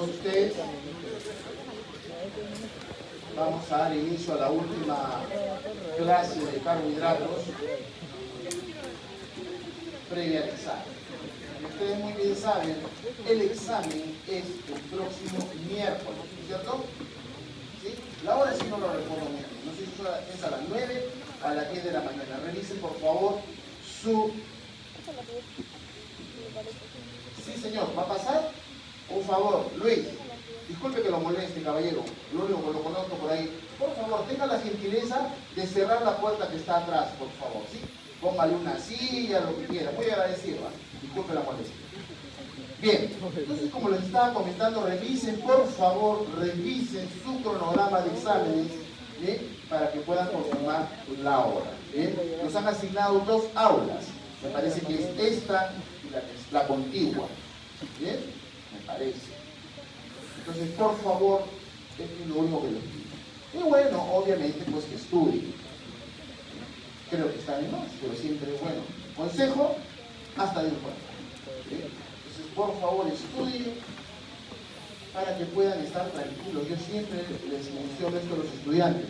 Ustedes, vamos a dar inicio a la última clase de carbohidratos previa al examen. Ustedes muy bien saben, el examen es el próximo miércoles, ¿cierto? ¿Sí? La hora sí no lo recuerdo bien, no sé si es a las 9 o a las 10 de la mañana. Revisen por favor su... Sí señor, ¿va a pasar? Por favor, Luis, disculpe que lo moleste, caballero, lo único que lo conozco por ahí. Por favor, tenga la gentileza de cerrar la puerta que está atrás, por favor, ¿sí? Póngale una silla, lo que quiera, muy agradecido, ¿eh? Disculpe la molestia. Bien, entonces como les estaba comentando, revisen, por favor, revisen su cronograma de exámenes, ¿bien? Para que puedan confirmar la hora, ¿bien? Nos han asignado dos aulas, me parece que es esta y la contigua, ¿bien? Me parece. Entonces, por favor, es lo único que les pido. Y bueno, obviamente, pues que estudien. Creo que está de más, pero siempre es bueno. Consejo, hasta de un cuarto. Entonces, por favor, estudien para que puedan estar tranquilos. Yo siempre les menciono esto a los estudiantes.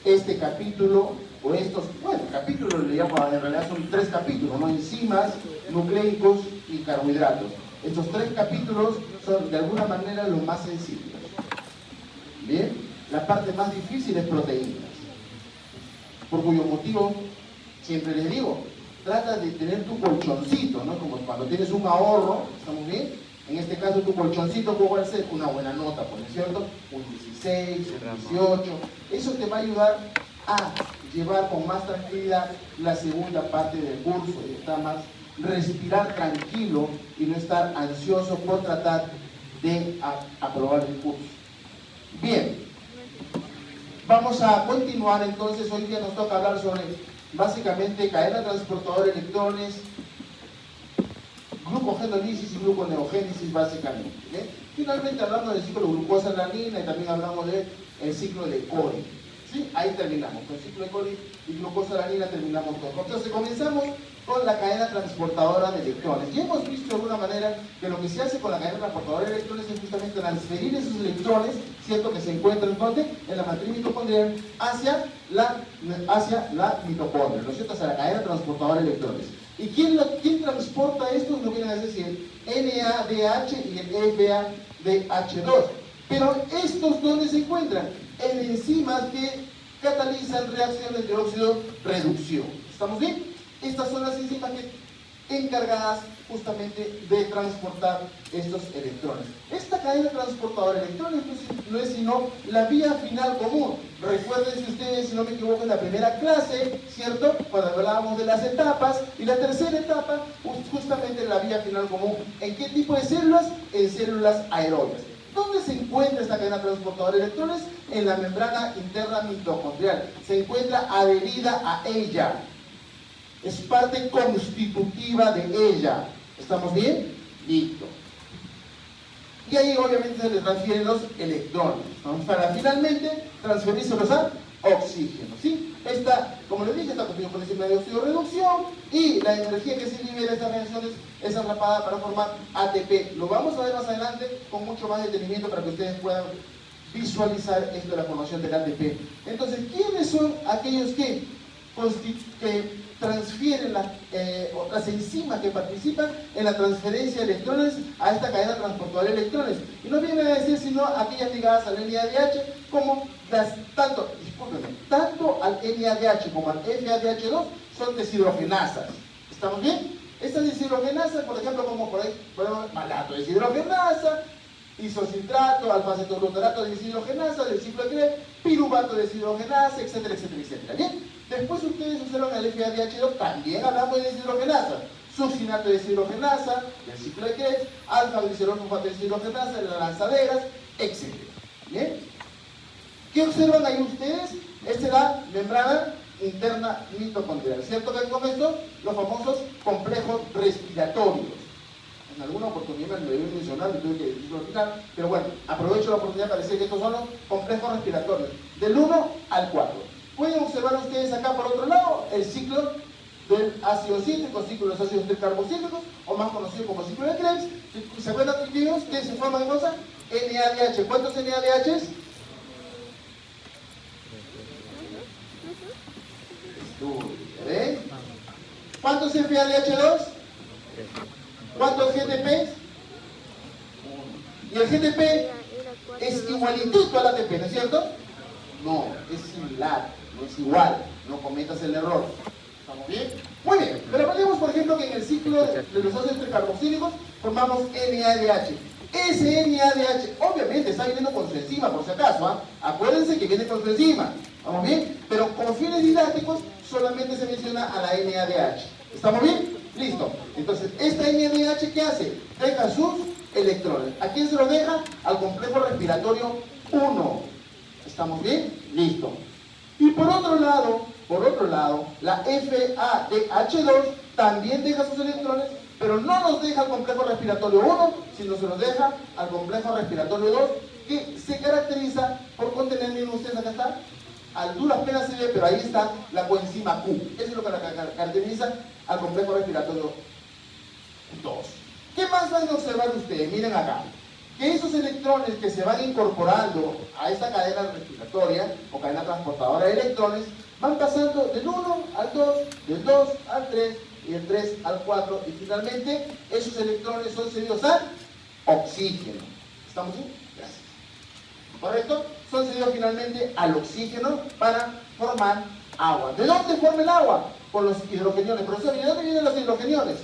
Este capítulo, o estos, bueno, capítulos le llamo, en realidad son 3 capítulos, ¿no? Enzimas, nucleicos y carbohidratos. Estos 3 capítulos son de alguna manera los más sencillos. Bien, la parte más difícil es proteínas. Por cuyo motivo, siempre les digo, trata de tener tu colchoncito, ¿no? Como cuando tienes un ahorro, ¿estamos bien? En este caso tu colchoncito puede ser una buena nota, ¿por cierto? Un 16, un 18. Eso te va a ayudar a llevar con más tranquilidad la segunda parte del curso y está más respirar tranquilo y no estar ansioso por tratar de aprobar el curso. Bien, vamos a continuar entonces. Hoy día nos toca hablar sobre básicamente cadena transportadora de electrones, glucogenolísis y gluconeogénesis básicamente. ¿Bien? Finalmente hablamos del ciclo de glucosa-alanina y también hablamos del ciclo de Cori. ¿Sí? Ahí terminamos, con el ciclo de Cori y glucosa-alanina terminamos todo. Entonces comenzamos con la cadena transportadora de electrones. Y hemos visto de alguna manera que lo que se hace con la cadena transportadora de electrones es justamente transferir esos electrones, ¿cierto? Que se encuentran ¿dónde? En la matriz mitocondrial hacia la mitocondria, ¿no es cierto? Hacia la cadena transportadora de electrones. ¿Y quién transporta esto? No vienen a decir NADH y el FADH2. Pero estos, ¿dónde se encuentran? En enzimas que catalizan reacciones de óxido-reducción. ¿Estamos bien? Estas son las enzimas encargadas justamente de transportar estos electrones. Esta cadena transportadora de electrones no es sino la vía final común. Recuerden si ustedes, si no me equivoco, en la primera clase, ¿cierto? Cuando hablábamos de las etapas, y la tercera etapa, justamente la vía final común. ¿En qué tipo de células? En células aerobias. ¿Dónde se encuentra esta cadena transportadora de electrones? En la membrana interna mitocondrial. Se encuentra adherida a ella. Es parte constitutiva de ella. ¿Estamos bien? Listo. Y ahí obviamente se le transfieren los electrones, ¿no? Para finalmente transferírselos a oxígeno, ¿sí? Esta, como les dije, está constituida por enzima de óxido-reducción y la energía que se libera de estas reacciones es atrapada para formar ATP. Lo vamos a ver más adelante con mucho más detenimiento para que ustedes puedan visualizar esto de la formación del ATP. Entonces, ¿quiénes son aquellos que transfieren las enzimas que participan en la transferencia de electrones a esta cadena transportadora de electrones? Y no vienen a decir sino aquellas ligadas al NADH como tanto al NADH como al FADH2 son deshidrogenasas. ¿Estamos bien? Estas deshidrogenasas, por ejemplo, como por ahí, malato deshidrogenasa, isocitrato, alfa-cetoglutarato de deshidrogenasa del ciclo de Krebs, piruvato de deshidrogenasa, etcétera, etcétera, etcétera. ¿Bien? Después ustedes usaron el FADH2, también hablamos de deshidrogenasa, succinato de deshidrogenasa del ciclo de Krebs, alfa-glicerol-fosfato de deshidrogenasa de las lanzaderas, etcétera. ¿Bien? ¿Qué observan ahí ustedes? Esta es la membrana interna mitocondrial. ¿Cierto que con esto? Los famosos complejos respiratorios. En alguna oportunidad me lo debí mencionar, tuve que decirlo al final, pero bueno, aprovecho la oportunidad para decir que estos son los complejos respiratorios, del 1 al 4. Pueden observar ustedes acá por otro lado el ciclo del ácido cítrico, ciclo de los ácidos carboxílicos, o más conocido como ciclo de Krebs. ¿Se acuerdan, chicos, que se forma de cosa? NADH. ¿Cuántos NADHs? ¿Ven? ¿Cuántos FADH2? ¿Cuántos GTPs? Y el GTP es igualitito al ATP, ¿no es cierto? No, es similar, no es igual. No cometas el error. ¿Estamos bien? Muy bien, pero aprendemos, por ejemplo, que en el ciclo de los ácidos tricarboxílicos formamos NADH. Ese NADH, obviamente, está viniendo con su enzima, por si acaso, ¿ah? Acuérdense que viene con su enzima. ¿Estamos bien? Pero con fines didácticos solamente se menciona a la NADH. ¿Estamos bien? Listo. Entonces, esta NADH, ¿qué hace? Deja sus electrones. ¿A quién se los deja? Al complejo respiratorio 1. ¿Estamos bien? Listo. Y por otro lado, la FADH2 también deja sus electrones, pero no nos deja al complejo respiratorio 1, sino se los deja al complejo respiratorio 2, que se caracteriza por contener, miren ustedes, acá está, al duras penas se ve, pero ahí está la coenzima Q. Eso es lo que caracteriza al complejo respiratorio 2. ¿Qué más van a observar ustedes? Miren acá, que esos electrones que se van incorporando a esta cadena respiratoria o cadena transportadora de electrones van pasando del 1 al 2, del 2 al 3 y del 3 al 4 y finalmente esos electrones son cedidos al oxígeno. ¿Estamos bien? Gracias. ¿Correcto? Son cedidos finalmente al oxígeno para formar agua. ¿De dónde forma el agua? Por los hidrogeniones. Profesor, ¿y de dónde vienen los hidrogeniones?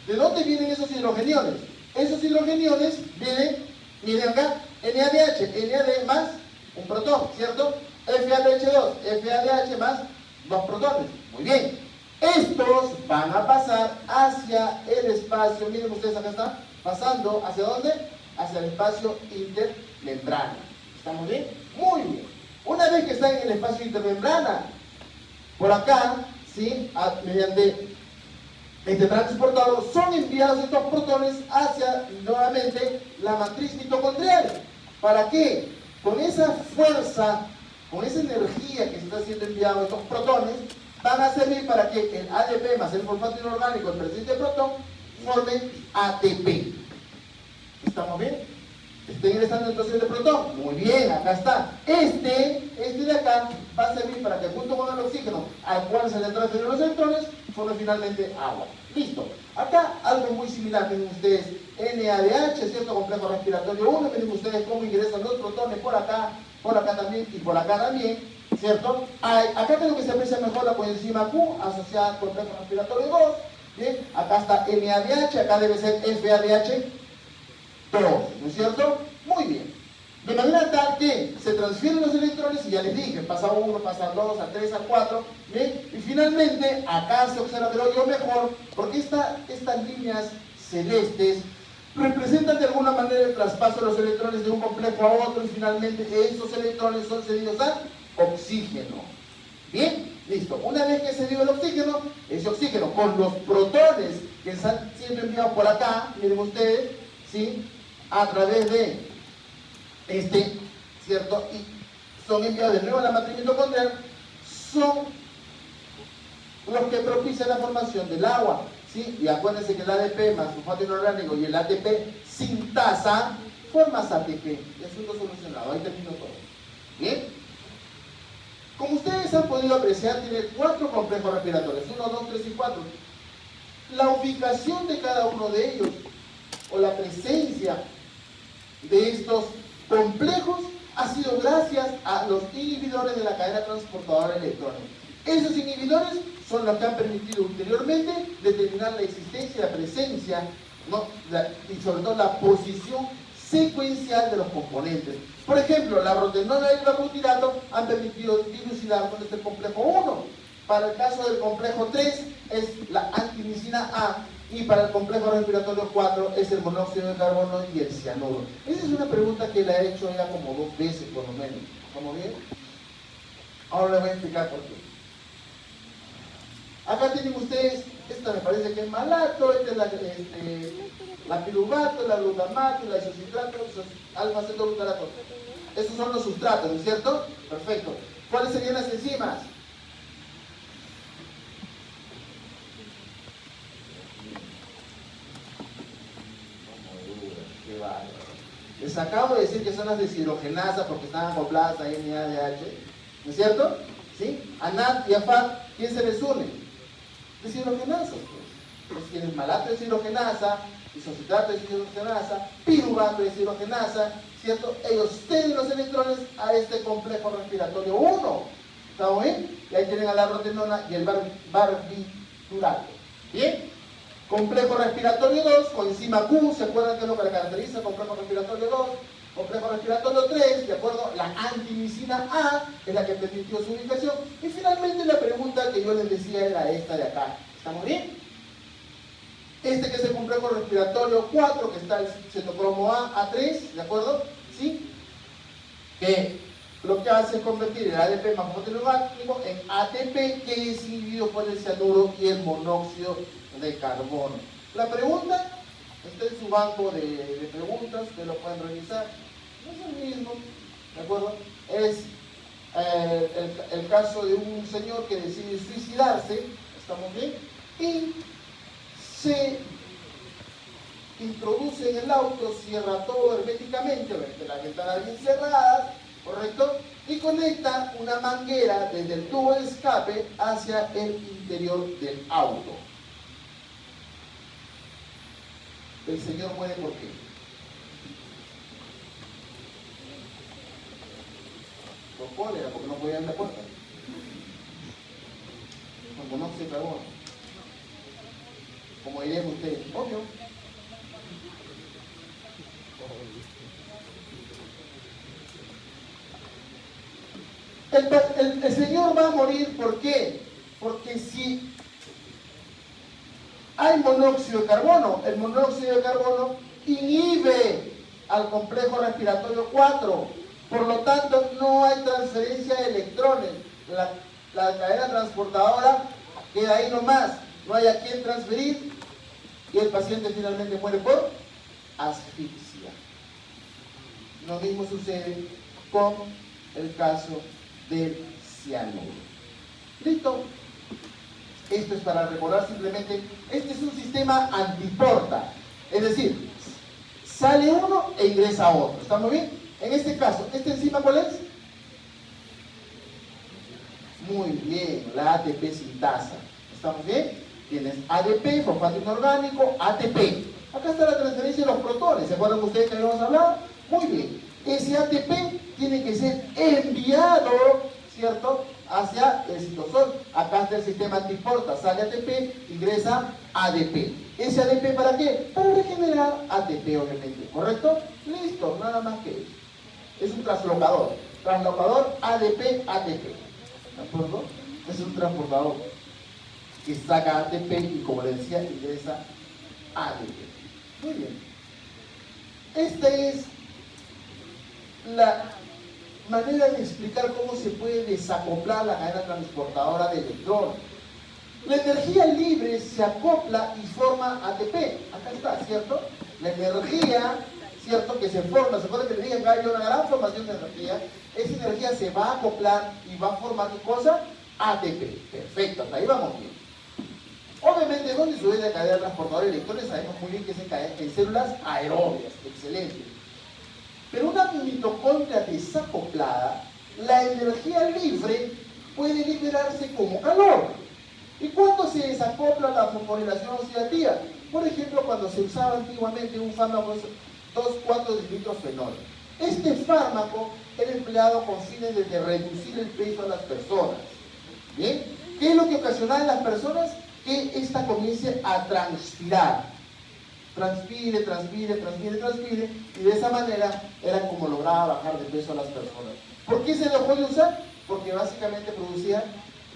¿De dónde vienen esos hidrogeniones? Esos hidrogeniones vienen, miren acá, NADH más un protón, ¿cierto? FADH2, FADH más 2 protones. Muy bien. Estos van a pasar hacia el espacio, miren ustedes acá está, pasando, ¿hacia dónde? Hacia el espacio intermembrana. ¿Estamos bien? Muy bien. Una vez que están en el espacio intermembrana, por acá, ¿sí? Mediante este transportador, son enviados estos protones hacia, nuevamente, la matriz mitocondrial. ¿Para qué? Con esa fuerza, con esa energía que se está siendo enviado estos protones, van a servir para que el ADP más el fosfato inorgánico, el presente protón, formen ATP. ¿Estamos bien? Está ingresando entonces el protón. Muy bien, acá está. Este de acá va a servir para que junto con el oxígeno al cual se le transfieren los electrones, forme finalmente agua. Listo. Acá algo muy similar, miren ustedes, NADH, ¿cierto? Complejo respiratorio 1, miren ustedes cómo ingresan los protones por acá también y por acá también, ¿cierto? Acá creo que se aprecia mejor la coenzima Q asociada al complejo respiratorio 2, ¿bien? Acá está NADH, acá debe ser FADH2, ¿no es cierto? Muy bien. De manera tal que se transfieren los electrones y ya les dije, pasa 1, pasa 2, a 3, a 4, ¿bien? Y finalmente acá se observa, pero yo mejor, porque estas líneas celestes representan de alguna manera el traspaso de los electrones de un complejo a otro y finalmente esos electrones son cedidos al oxígeno. Bien, listo. Una vez que se dio el oxígeno, ese oxígeno con los protones que están siendo enviados por acá, miren ustedes, ¿sí? A través de ¿cierto? Y son enviados de nuevo a la matriz mitocondrial, son los que propician la formación del agua, ¿sí? Y acuérdense que el ADP más fosfato inorgánico y el ATP sintasa formas ATP. Y asunto solucionado, ahí termino todo. ¿Bien? Como ustedes han podido apreciar, tiene 4 complejos respiratorios, 1, 2, 3 y 4. La ubicación de cada uno de ellos, o la presencia de estos complejos, ha sido gracias a los inhibidores de la cadena transportadora de electrones. Esos inhibidores son los que han permitido ulteriormente determinar la existencia y la presencia, ¿no? Y sobre todo la posición secuencial de los componentes. Por ejemplo, la rotenona y el butirato han permitido dilucidar con este complejo 1. Para el caso del complejo 3 es la antimicina A y para el complejo respiratorio 4 es el monóxido de carbono y el cianuro. Esa es una pregunta que la he hecho ya como 2 veces por lo menos. ¿Estamos bien? Ahora les voy a explicar por qué. Acá tienen ustedes, esta me parece que es malato, esta es la piruvato, la glutamato, la isocitrato, alfa-cetoglutarato. Estos son los sustratos, ¿no es cierto? Perfecto. ¿Cuáles serían las enzimas? vale. Les acabo de decir que son las deshidrogenasas porque están acopladas a NADH, ¿no es cierto? ¿Sí? A NAD y a FAD, ¿quién se les une? Deshidrogenasas, pues. Entonces tienes malato de deshidrogenasa, isocitrato de deshidrogenasa, piruvato de deshidrogenasa, ¿cierto? Ellos ceden los electrones a este complejo respiratorio 1. ¿Estamos bien? Y ahí tienen a la rotenona y el barbiturato. ¿Bien? Complejo respiratorio 2, coenzima Q, ¿se acuerdan qué es lo que le caracteriza? Complejo respiratorio 2, complejo respiratorio 3, ¿de acuerdo? La antimicina A es la que permitió su ubicación. Y finalmente la pregunta que yo les decía era esta de acá. ¿Estamos bien? Este que es el complejo respiratorio 4, que está el citocromo A, A3, ¿de acuerdo? ¿Sí? Que lo que hace es convertir el ADP más orgánico en ATP, que es inhibido por el cianuro y el monóxido de carbono. La pregunta está en su banco de preguntas, que lo pueden revisar. No es el mismo, ¿de acuerdo? Es el caso de un señor que decide suicidarse, ¿estamos bien? Y se introduce en el auto, cierra todo herméticamente, las ventanas bien cerradas, ¿correcto? Y conecta una manguera desde el tubo de escape hacia el interior del auto. El señor muere ¿por qué? Por cólera, porque no podía abrir la puerta. Con monóxido de carbono. Como dirían ustedes, obvio. El señor va a morir, ¿por qué? Porque si hay monóxido de carbono, el monóxido de carbono inhibe al complejo respiratorio 4, por lo tanto no hay transferencia de electrones, la cadena transportadora queda ahí nomás, no hay a quién transferir y el paciente finalmente muere por asfixia. Lo mismo sucede con el caso del cianuro. ¿Listo? Esto es para recordar simplemente, este es un sistema antiporta, es decir, sale uno e ingresa otro. ¿Estamos bien? En este caso, ¿esta enzima cuál es? Muy bien, la ATP sintasa. ¿Estamos bien? Tienes ADP, fosfato inorgánico, ATP. Acá está la transferencia de los protones, ¿se acuerdan ustedes que habíamos hablado? Muy bien, ese ATP tiene que ser enviado, ¿cierto?, hacia el citosol. Acá está el sistema antiporta, sale ATP, ingresa ADP. ¿Ese ADP para qué? Para regenerar ATP, obviamente, ¿correcto? Listo, nada más que eso. Es un translocador ADP-ATP, ¿de acuerdo? Es un transportador que saca ATP y, como le decía, ingresa ADP. Muy bien. Esta es la manera de explicar cómo se puede desacoplar la cadena transportadora de electrones. La energía libre se acopla y forma ATP. Acá está, ¿cierto? La energía, ¿cierto?, que se forma, se acuerdan que le dije que hay una gran formación de energía. Esa energía se va a acoplar y va a formar ¿qué cosa? ATP. Perfecto, hasta ahí vamos bien. Obviamente, ¿dónde sucede la cadena transportadora de electrones? Sabemos muy bien que es en células aerobias. Excelente. Pero una mitocondria desacoplada, la energía libre puede liberarse como calor. ¿Y cuándo se desacopla la fosforilación oxidativa? Por ejemplo, cuando se usaba antiguamente un fármaco 2,4-dimetilfenol. Este fármaco era empleado con fines de reducir el peso a las personas. ¿Bien? ¿Qué es lo que ocasionaba en las personas? Que ésta comience a transpirar. Transpire, transpire, transpire, transpire, y de esa manera era como lograba bajar de peso a las personas. ¿Por qué se dejó de usar? Porque básicamente producía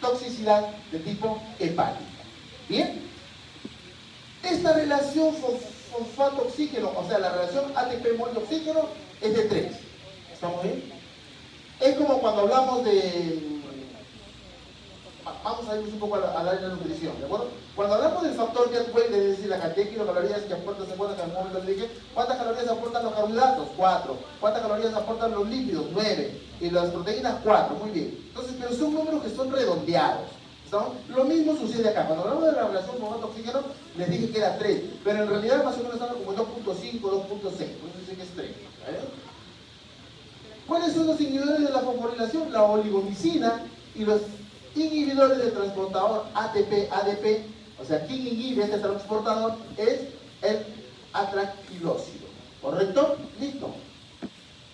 toxicidad de tipo hepática. ¿Bien? Esta relación fosfato-oxígeno, o sea, la relación ATP-mol-oxígeno es de 3. ¿Estamos bien? Es como cuando hablamos de... Vamos a irnos un poco al área de la nutrición, ¿de acuerdo? Cuando hablamos del factor Gateway, es decir, la cantidad de kilocalorías que aportan, ¿se acuerdan que al momento le dije? ¿Cuántas calorías aportan los carbohidratos? 4. ¿Cuántas calorías aportan los lípidos? 9. Y las proteínas, 4. Muy bien. Entonces, pero son números que son redondeados. Lo mismo sucede acá. Cuando hablamos de la relación fosfato-oxígeno, les dije que era 3, pero en realidad más o menos estamos como 2.5, 2.6, por eso dice que es 3. ¿Cuáles son los inhibidores de la fosforilación? La oligomicina y los inhibidores del transportador ATP-ADP. O sea, quien inhibe este transportador es el atractilócido. ¿Correcto? Listo.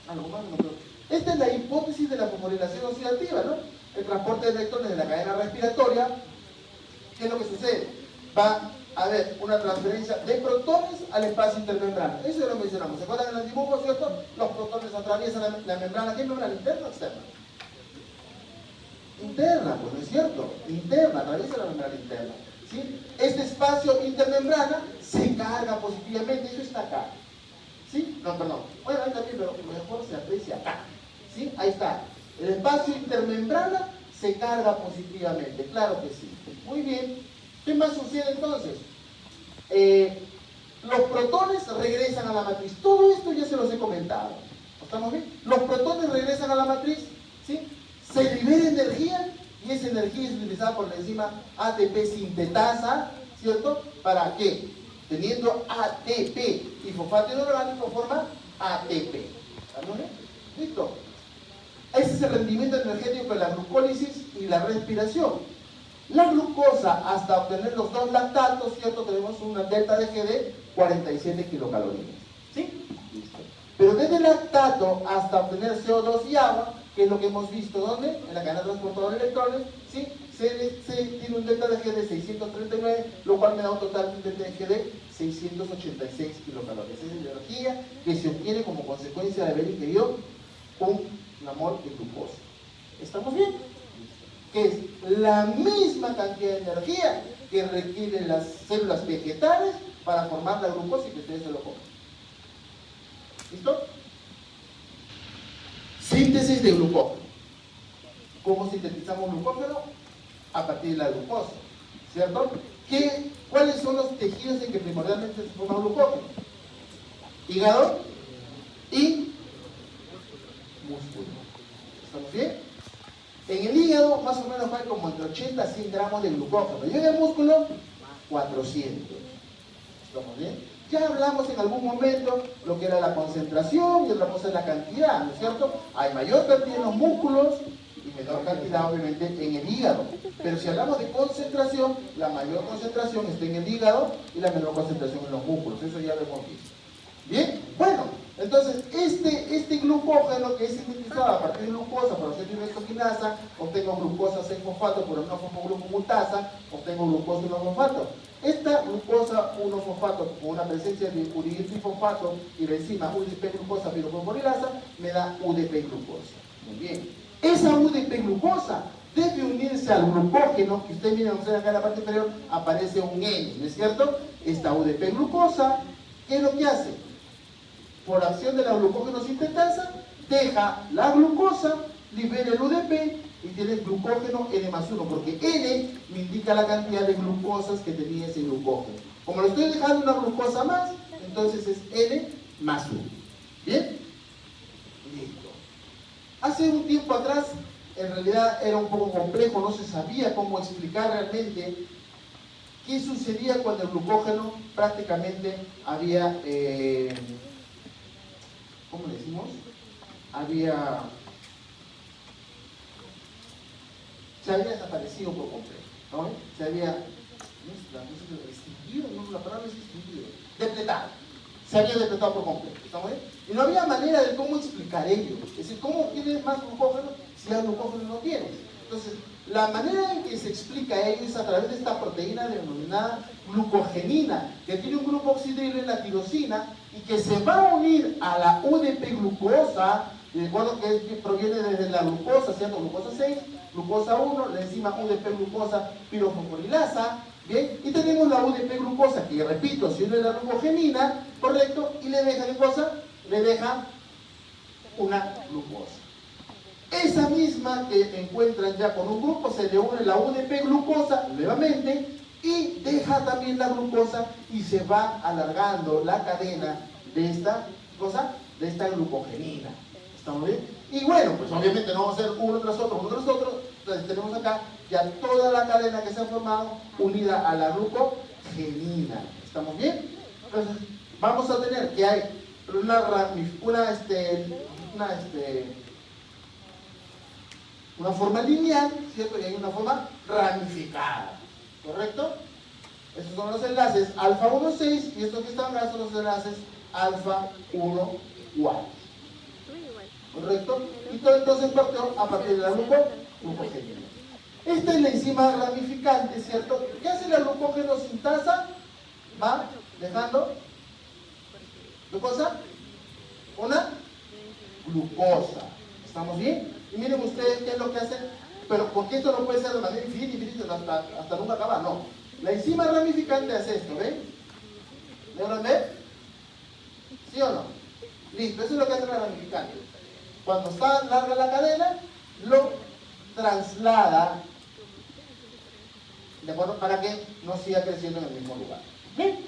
¿Algo más? No creo. Esta es la hipótesis de la fosforilación oxidativa, ¿no? El transporte de electrones de la cadena respiratoria. ¿Qué es lo que sucede? Va a haber una transferencia de protones al espacio intermembrana. Eso ya lo mencionamos. ¿Se acuerdan en el dibujo, cierto? Los protones atraviesan la membrana. ¿Qué membrana? ¿Interna o externa? Interna, pues, ¿no es cierto? Interna, atraviesa la membrana interna. ¿Sí? Este espacio intermembrana se carga positivamente. Eso está acá. ¿Sí? No, perdón. Bueno, ahí también, pero mejor se aprecia acá. ¿Sí? Ahí está. El espacio intermembrana se carga positivamente. Claro que sí. Muy bien. ¿Qué más sucede entonces? Los protones regresan a la matriz. Todo esto ya se los he comentado. ¿Estamos bien? Los protones regresan a la matriz. ¿Sí? Se libera energía y esa energía es utilizada por la enzima ATP sintetasa, ¿cierto? ¿Para qué? Teniendo ATP y fosfato inorgánico forma ATP. ¿Estamos bien? ¿Listo? Ese es el rendimiento energético de la glucólisis y la respiración. La glucosa, hasta obtener los dos lactatos, ¿cierto? Tenemos una delta de G de 47 kilocalorías. ¿Sí? Listo. Pero desde el lactato hasta obtener CO2 y agua, que es lo que hemos visto, ¿dónde? En la cadena transportadora de electrones, ¿sí? Se tiene un delta de G de 639, lo cual me da un total de un delta de G de 686 kilocalorías. Esa es la energía que se obtiene como consecuencia de haber ingerido una mol de glucosa. ¿Estamos bien? Que es la misma cantidad de energía que requieren las células vegetales para formar la glucosa y que ustedes se lo coman. ¿Listo? Síntesis de glucógeno. ¿Cómo sintetizamos glucógeno? A partir de la glucosa, ¿cierto? ¿Cuáles son los tejidos en que primordialmente se forma glucógeno? Hígado y músculo. ¿Estamos bien? En el hígado más o menos hay como entre 80 a 100 gramos de glucógeno. Y en el músculo, 400. ¿Estamos bien? Ya hablamos en algún momento lo que era la concentración y otra cosa es la cantidad, ¿no es cierto? Hay mayor cantidad en los músculos y menor cantidad obviamente en el hígado. Pero si hablamos de concentración, la mayor concentración está en el hígado y la menor concentración en los músculos. Eso ya lo hemos visto. ¿Bien? Bueno, entonces este glucógeno que es sintetizado a partir de glucosa por la cetoisoquinasa, obtengo glucosa 6-fosfato por una fosfoglucomutasa, obtengo glucosa 1-fosfato. Esta glucosa 1-fosfato con una presencia de uridirtrifosfato y la enzima UDP-glucosa pirofosforilasa me da UDP-glucosa. Muy bien. Esa UDP-glucosa debe unirse al glucógeno, que ustedes miren, acá en la parte inferior aparece un N, ¿no es cierto? Esta UDP-glucosa, ¿qué es lo que hace? Por acción de la glucógeno sintetasa, deja la glucosa, libera el UDP y tiene glucógeno N+1, porque N me indica la cantidad de glucosas que tenía ese glucógeno. Como le estoy dejando una glucosa más, entonces es N+1. ¿Bien? Listo. Hace un tiempo atrás, en realidad era un poco complejo, no se sabía cómo explicar realmente qué sucedía cuando el glucógeno prácticamente había... ¿cómo le decimos? Se había desaparecido por completo, ¿no? Se había, extinguido, no, la palabra es extinguido, depletado, se había depletado por completo, ¿estamos bien? Y no había manera de cómo explicar ello, es decir, ¿cómo tienes más glucógeno si ya glucógeno no tienes? Entonces, la manera en que se explica ello es a través de esta proteína denominada glucogenina, que tiene un grupo oxidrilo en la tirosina y que se va a unir a la UDP-glucosa, recuerdo que proviene desde la glucosa, ¿cierto? Glucosa 6, glucosa 1, la enzima UDP-glucosa pirofosforilasa, ¿bien? Y tenemos la UDP-glucosa, que repito, se une a la glucogenina, ¿correcto? Y le deja, ¿qué cosa? Le deja una glucosa. Esa misma que encuentran ya con un grupo, se le une la UDP-glucosa nuevamente y deja también la glucosa y se va alargando la cadena de esta cosa, de esta glucogenina. ¿Estamos bien? Y bueno, pues obviamente no vamos a hacer uno tras otro, Entonces tenemos acá ya toda la cadena que se ha formado unida a la glucogenina. ¿Estamos bien? Entonces vamos a tener que hay una forma lineal, ¿cierto? Y hay una forma ramificada, ¿correcto? Estos son los enlaces alfa 1, 6 y estos que están acá son los enlaces alfa 1, 4. ¿Correcto? Y todo entonces partió a partir de la glucogenina. Esta es la enzima ramificante, ¿cierto? ¿Qué hace la glucógeno sintasa? Va dejando glucosa, una glucosa. ¿Estamos bien? Y miren ustedes qué es lo que hacen, pero porque esto no puede ser de manera infinita hasta nunca acabar, no. La enzima ramificante hace esto, ¿ven? ¿Logran ver? ¿Sí o no? Listo, eso es lo que hace la ramificante. Cuando está larga la cadena, lo traslada, ¿de acuerdo? Para que no siga creciendo en el mismo lugar. ¿Bien?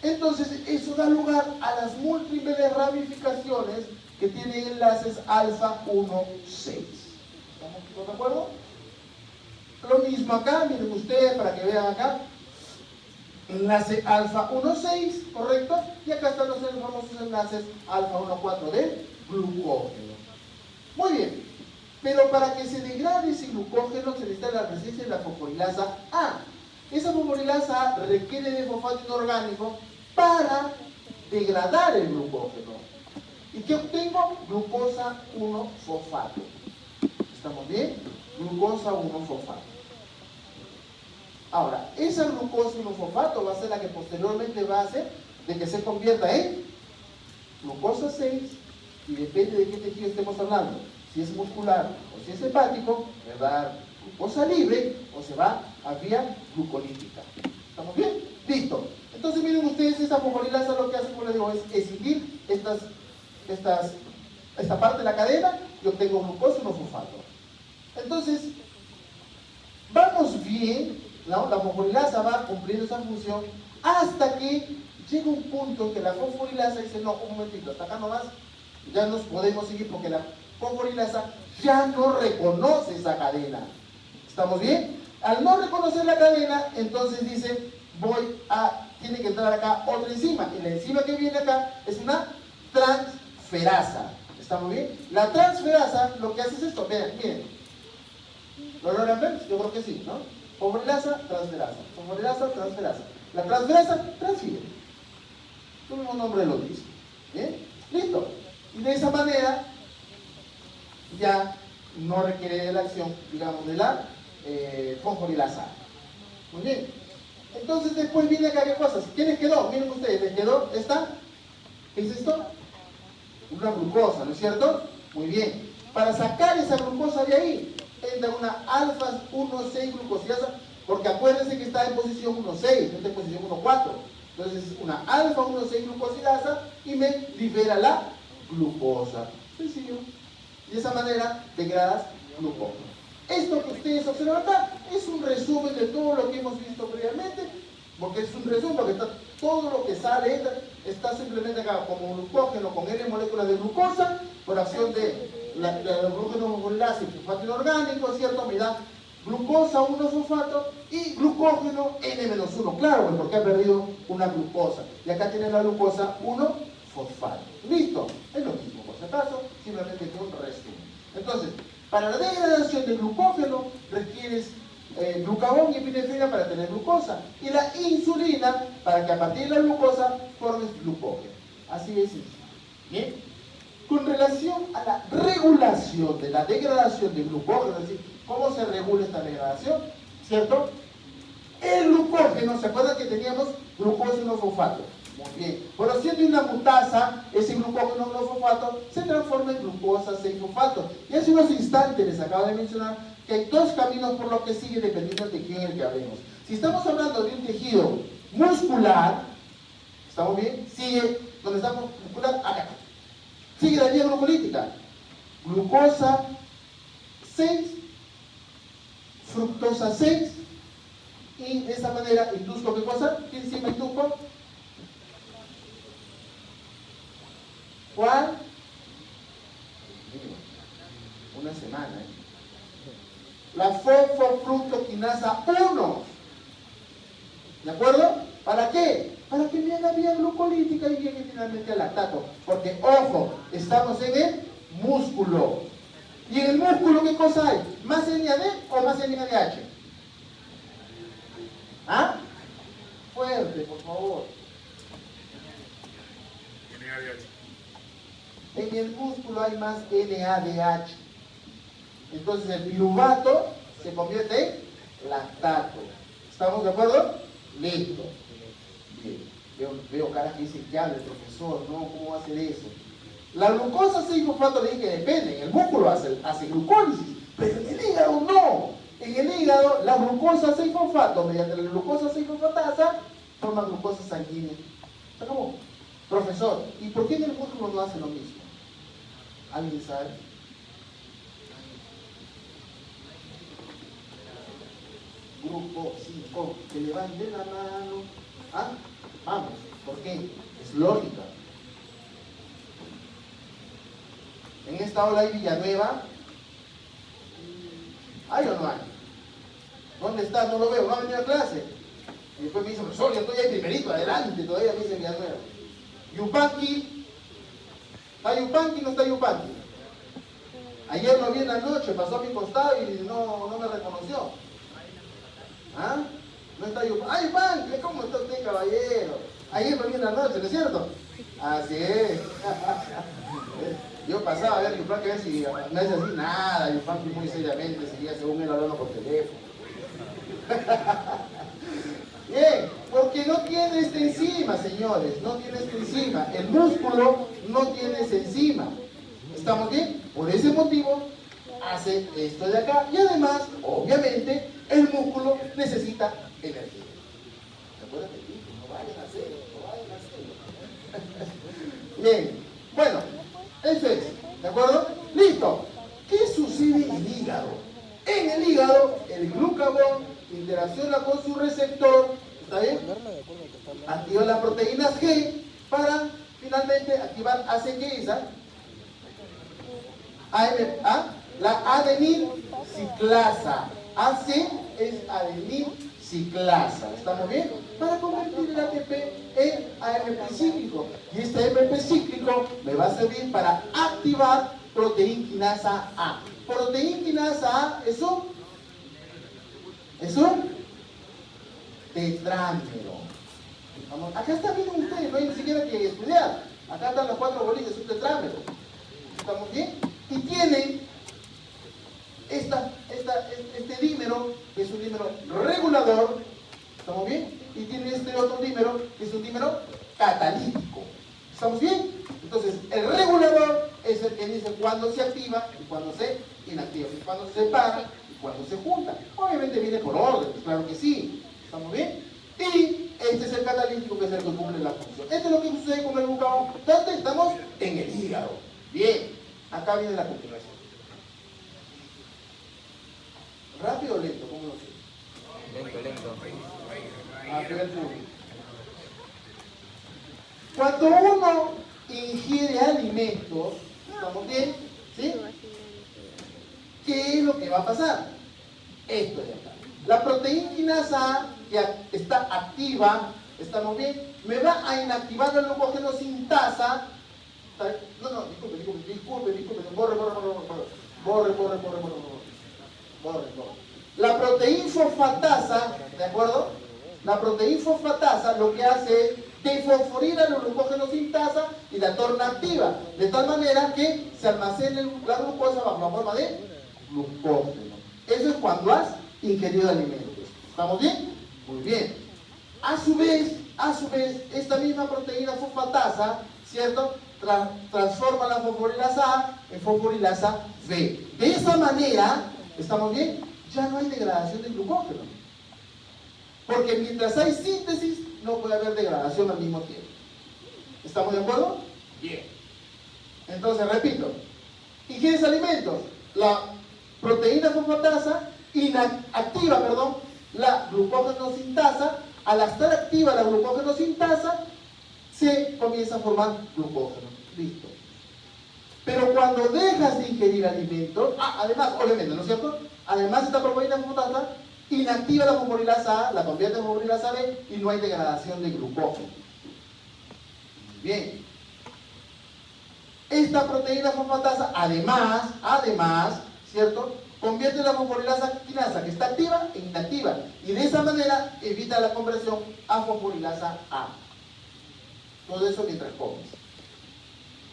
Entonces, eso da lugar a las múltiples ramificaciones que tienen enlaces alfa 1, 6. ¿Estamos todos de acuerdo? Lo mismo acá, miren ustedes para que vean acá. Enlace alfa 1, 6, ¿correcto? Y acá están los famosos enlaces alfa 1, 4 del glucógeno. Muy bien, pero para que se degrade ese glucógeno se necesita la presencia de la fosforilasa A. Esa fosforilasa A requiere de fosfato inorgánico para degradar el glucógeno. ¿Y qué obtengo? Glucosa 1-fosfato. ¿Estamos bien? Glucosa 1-fosfato. Ahora, esa glucosa 1-fosfato va a ser la que posteriormente va a hacer de que se convierta en glucosa 6 y depende de qué tejido estemos hablando. Si es muscular o si es hepático, me va a dar glucosa libre o se va a vía glucolítica. ¿Estamos bien? Listo. Entonces miren ustedes, esta fosforilasa lo que hace, como les digo, es escindir esta parte de la cadena y obtengo glucosa 1-fosfato. Entonces, vamos bien, ¿no? La fosforilasa va cumpliendo esa función hasta que llega un punto en que la fosforilasa dice, no, un momentito, hasta acá nomás, ya nos podemos seguir porque la fosforilasa ya no reconoce esa cadena. ¿Estamos bien? Al no reconocer la cadena, entonces dice, tiene que entrar acá otra enzima, y la enzima que viene acá es una transferasa. ¿Estamos bien? La transferasa lo que hace es esto, miren. ¿Lo logran ver? Yo creo que sí, ¿no? Fosforilasa, transferasa. Fosforilasa, transferasa. La transferasa transfiere. Su mismo nombre lo dice. ¿Bien? Listo. Y de esa manera ya no requiere de la acción, digamos, de la fosforilasa. Muy bien. Entonces después viene acá qué cosas. ¿Qué les quedó? Miren ustedes, les quedó esta. ¿Qué es esto? Una glucosa, ¿no es cierto? Muy bien. Para sacar esa glucosa de ahí, entra una alfa 1,6 glucosidasa, porque acuérdense que está en posición 1,6, no está en posición 1,4. Entonces es una alfa 1,6 glucosidasa y me libera la glucosa. Sencillo. De esa manera degradas glucógeno. Esto que ustedes observan acá es un resumen de todo lo que hemos visto previamente, porque es un resumen, porque todo lo que sale está simplemente acá como glucógeno con N moléculas de glucosa por acción de la glucógeno fosforilasa y fosfato inorgánico, ¿cierto? Me da glucosa 1-fosfato y glucógeno N-1. Claro, porque ha perdido una glucosa. Y acá tiene la glucosa 1-fosfato. Listo. Es lo mismo, por si acaso, simplemente con un resumen. Entonces, para la degradación del glucógeno requieres glucagón y epinefrina para tener glucosa y la insulina para que a partir de la glucosa formes glucógeno. Así es sencillo. Bien. Con relación a la regulación de la degradación de glucógeno, es decir, ¿cómo se regula esta degradación? ¿Cierto? El glucógeno, ¿se acuerdan que teníamos glucosa 1-fosfato? Muy bien. Por haciendo una mutasa, ese glucógeno 1-fosfato se transforma en glucosa 6-fosfato. Y hace unos instantes les acabo de mencionar que hay dos caminos por los que sigue dependiendo del tejido en el que hablemos. Si estamos hablando de un tejido muscular, ¿estamos bien? Sigue, donde estamos muscular, acá. Sigue la vía glucolítica. Glucosa 6, fructosa 6, y de esa manera induzco ¿qué cosa? ¿Qué enzima induzco? ¿Cuál? Una semana. la fosfofructoquinasa 1. ¿De acuerdo? ¿Para qué? Para que me haga vía glucolítica y llegue finalmente al lactato. Porque, ojo, estamos en el músculo. ¿Y en el músculo qué cosa hay? ¿Más NAD o más NADH? ¿Ah? Fuerte, por favor. En el músculo hay más NADH. Entonces el piruvato se convierte en lactato. ¿Estamos de acuerdo? Listo. Bien. Veo caras que dicen que habla el profesor, ¿no? ¿Cómo va a hacer eso? La glucosa 6-fosfato le dije que depende. En el músculo hace glucólisis, pero en el hígado no. En el hígado, la glucosa 6-fosfato, mediante la glucosa 6-fosfatasa, forma glucosa sanguínea. ¿Se acabó? Profesor, ¿y por qué en el músculo no hace lo mismo? ¿Alguien sabe? Grupo 5, que levante la mano. ¿Ah? Vamos, ¿por qué? Es lógica. En esta ola hay Villanueva. ¿Hay o no hay? ¿Dónde está? No lo veo, no ha venido a clase. Y después me dice, profesor, yo estoy ahí primerito, adelante, todavía me dice Villanueva. Yupanqui. ¿Está Yupanqui o no está Yupanqui? Ayer lo vi en la noche, pasó a mi costado y no me reconoció. ¿Ah? No está Yupanqui. ¡Ay, Yupanqui! ¿Cómo está usted, caballero? Ayer lo vi en la noche, ¿no es cierto? Así es. Yo pasaba a ver Yupanqui a ver si me hace así, nada, Yupanqui muy seriamente seguía según él hablando por teléfono. Bien, porque no tiene esta enzima, señores, no tiene esta enzima. El músculo no tiene esa enzima. ¿Estamos bien? Por ese motivo hace esto de acá. Y además, obviamente, el músculo necesita energía. ¿Se acuerdan de ti? No vayan a hacerlo, no vayan a hacerlo. Bien, bueno, eso es, ¿de acuerdo? Listo. ¿Qué sucede en el hígado? En el hígado, el glucagón interacciona con su receptor, ¿está bien? Activa las proteínas G para finalmente activar ACQesa, la adenilciclasa. AC es adenilciclasa, ¿estamos bien? Para convertir el ATP en AMP cíclico. Y este AMP cíclico me va a servir para activar proteína quinasa A. Proteína quinasa A es un tetrámero. Vamos, acá está, miren ustedes, no hay ni siquiera que estudiar. Acá están los 4 bolitas, es un tetrámero. ¿Estamos bien? Y tiene este dímero, que es un dímero regulador. ¿Estamos bien? Y tiene este otro dímero, que es un dímero catalítico. ¿Estamos bien? Entonces, el regulador es el que dice cuándo se activa y cuándo se inactiva, y cuándo se separa y cuándo se junta. Obviamente viene por orden, claro que sí. ¿Estamos bien? Y este es el catalítico, que es el que cumple la función. Esto es lo que sucede con el glucagón. Entonces, estamos en el hígado. Bien, acá viene la continuación. ¿Rápido o lento? ¿Cómo lo sé? Lento. Primer punto. Cuando uno ingiere alimentos, ¿estamos bien? ¿Sí? ¿Qué es lo que va a pasar? Esto de acá. La proteína quinasa A, que está activa, ¿estamos bien? Me va a inactivar la glucógeno sintasa. No, disculpe. Borre. La proteína fosfatasa, ¿de acuerdo? La proteína fosfatasa lo que hace es defosforila la glucógeno sintasa y la torna activa, de tal manera que se almacene la glucosa bajo la forma de glucógeno. Eso es cuando has ingerido alimentos. ¿Estamos bien? Muy bien. A su vez, esta misma proteína fosfatasa, ¿cierto? Transforma la fosforilasa A en fosforilasa B. De esa manera, ¿estamos bien? Ya no hay degradación de glucógeno. Porque mientras hay síntesis, no puede haber degradación al mismo tiempo. ¿Estamos de acuerdo? Bien. Entonces, repito. Ingieres alimentos. La proteína fosfatasa activa, la glucógeno sintasa. Al estar activa la glucógeno sintasa, se comienza a formar glucógeno. Listo. Pero cuando dejas de ingerir alimentos, además, obviamente, ¿no es cierto? Además, esta proteína fosfatasa inactiva la fosforilasa A, la convierte en fosforilasa B y no hay degradación de glucógeno. Bien. Esta proteína fosfatasa, además, ¿cierto?, convierte la fosforilasa quinasa que está activa en inactiva y de esa manera evita la conversión a fosforilasa A. Todo eso mientras comes.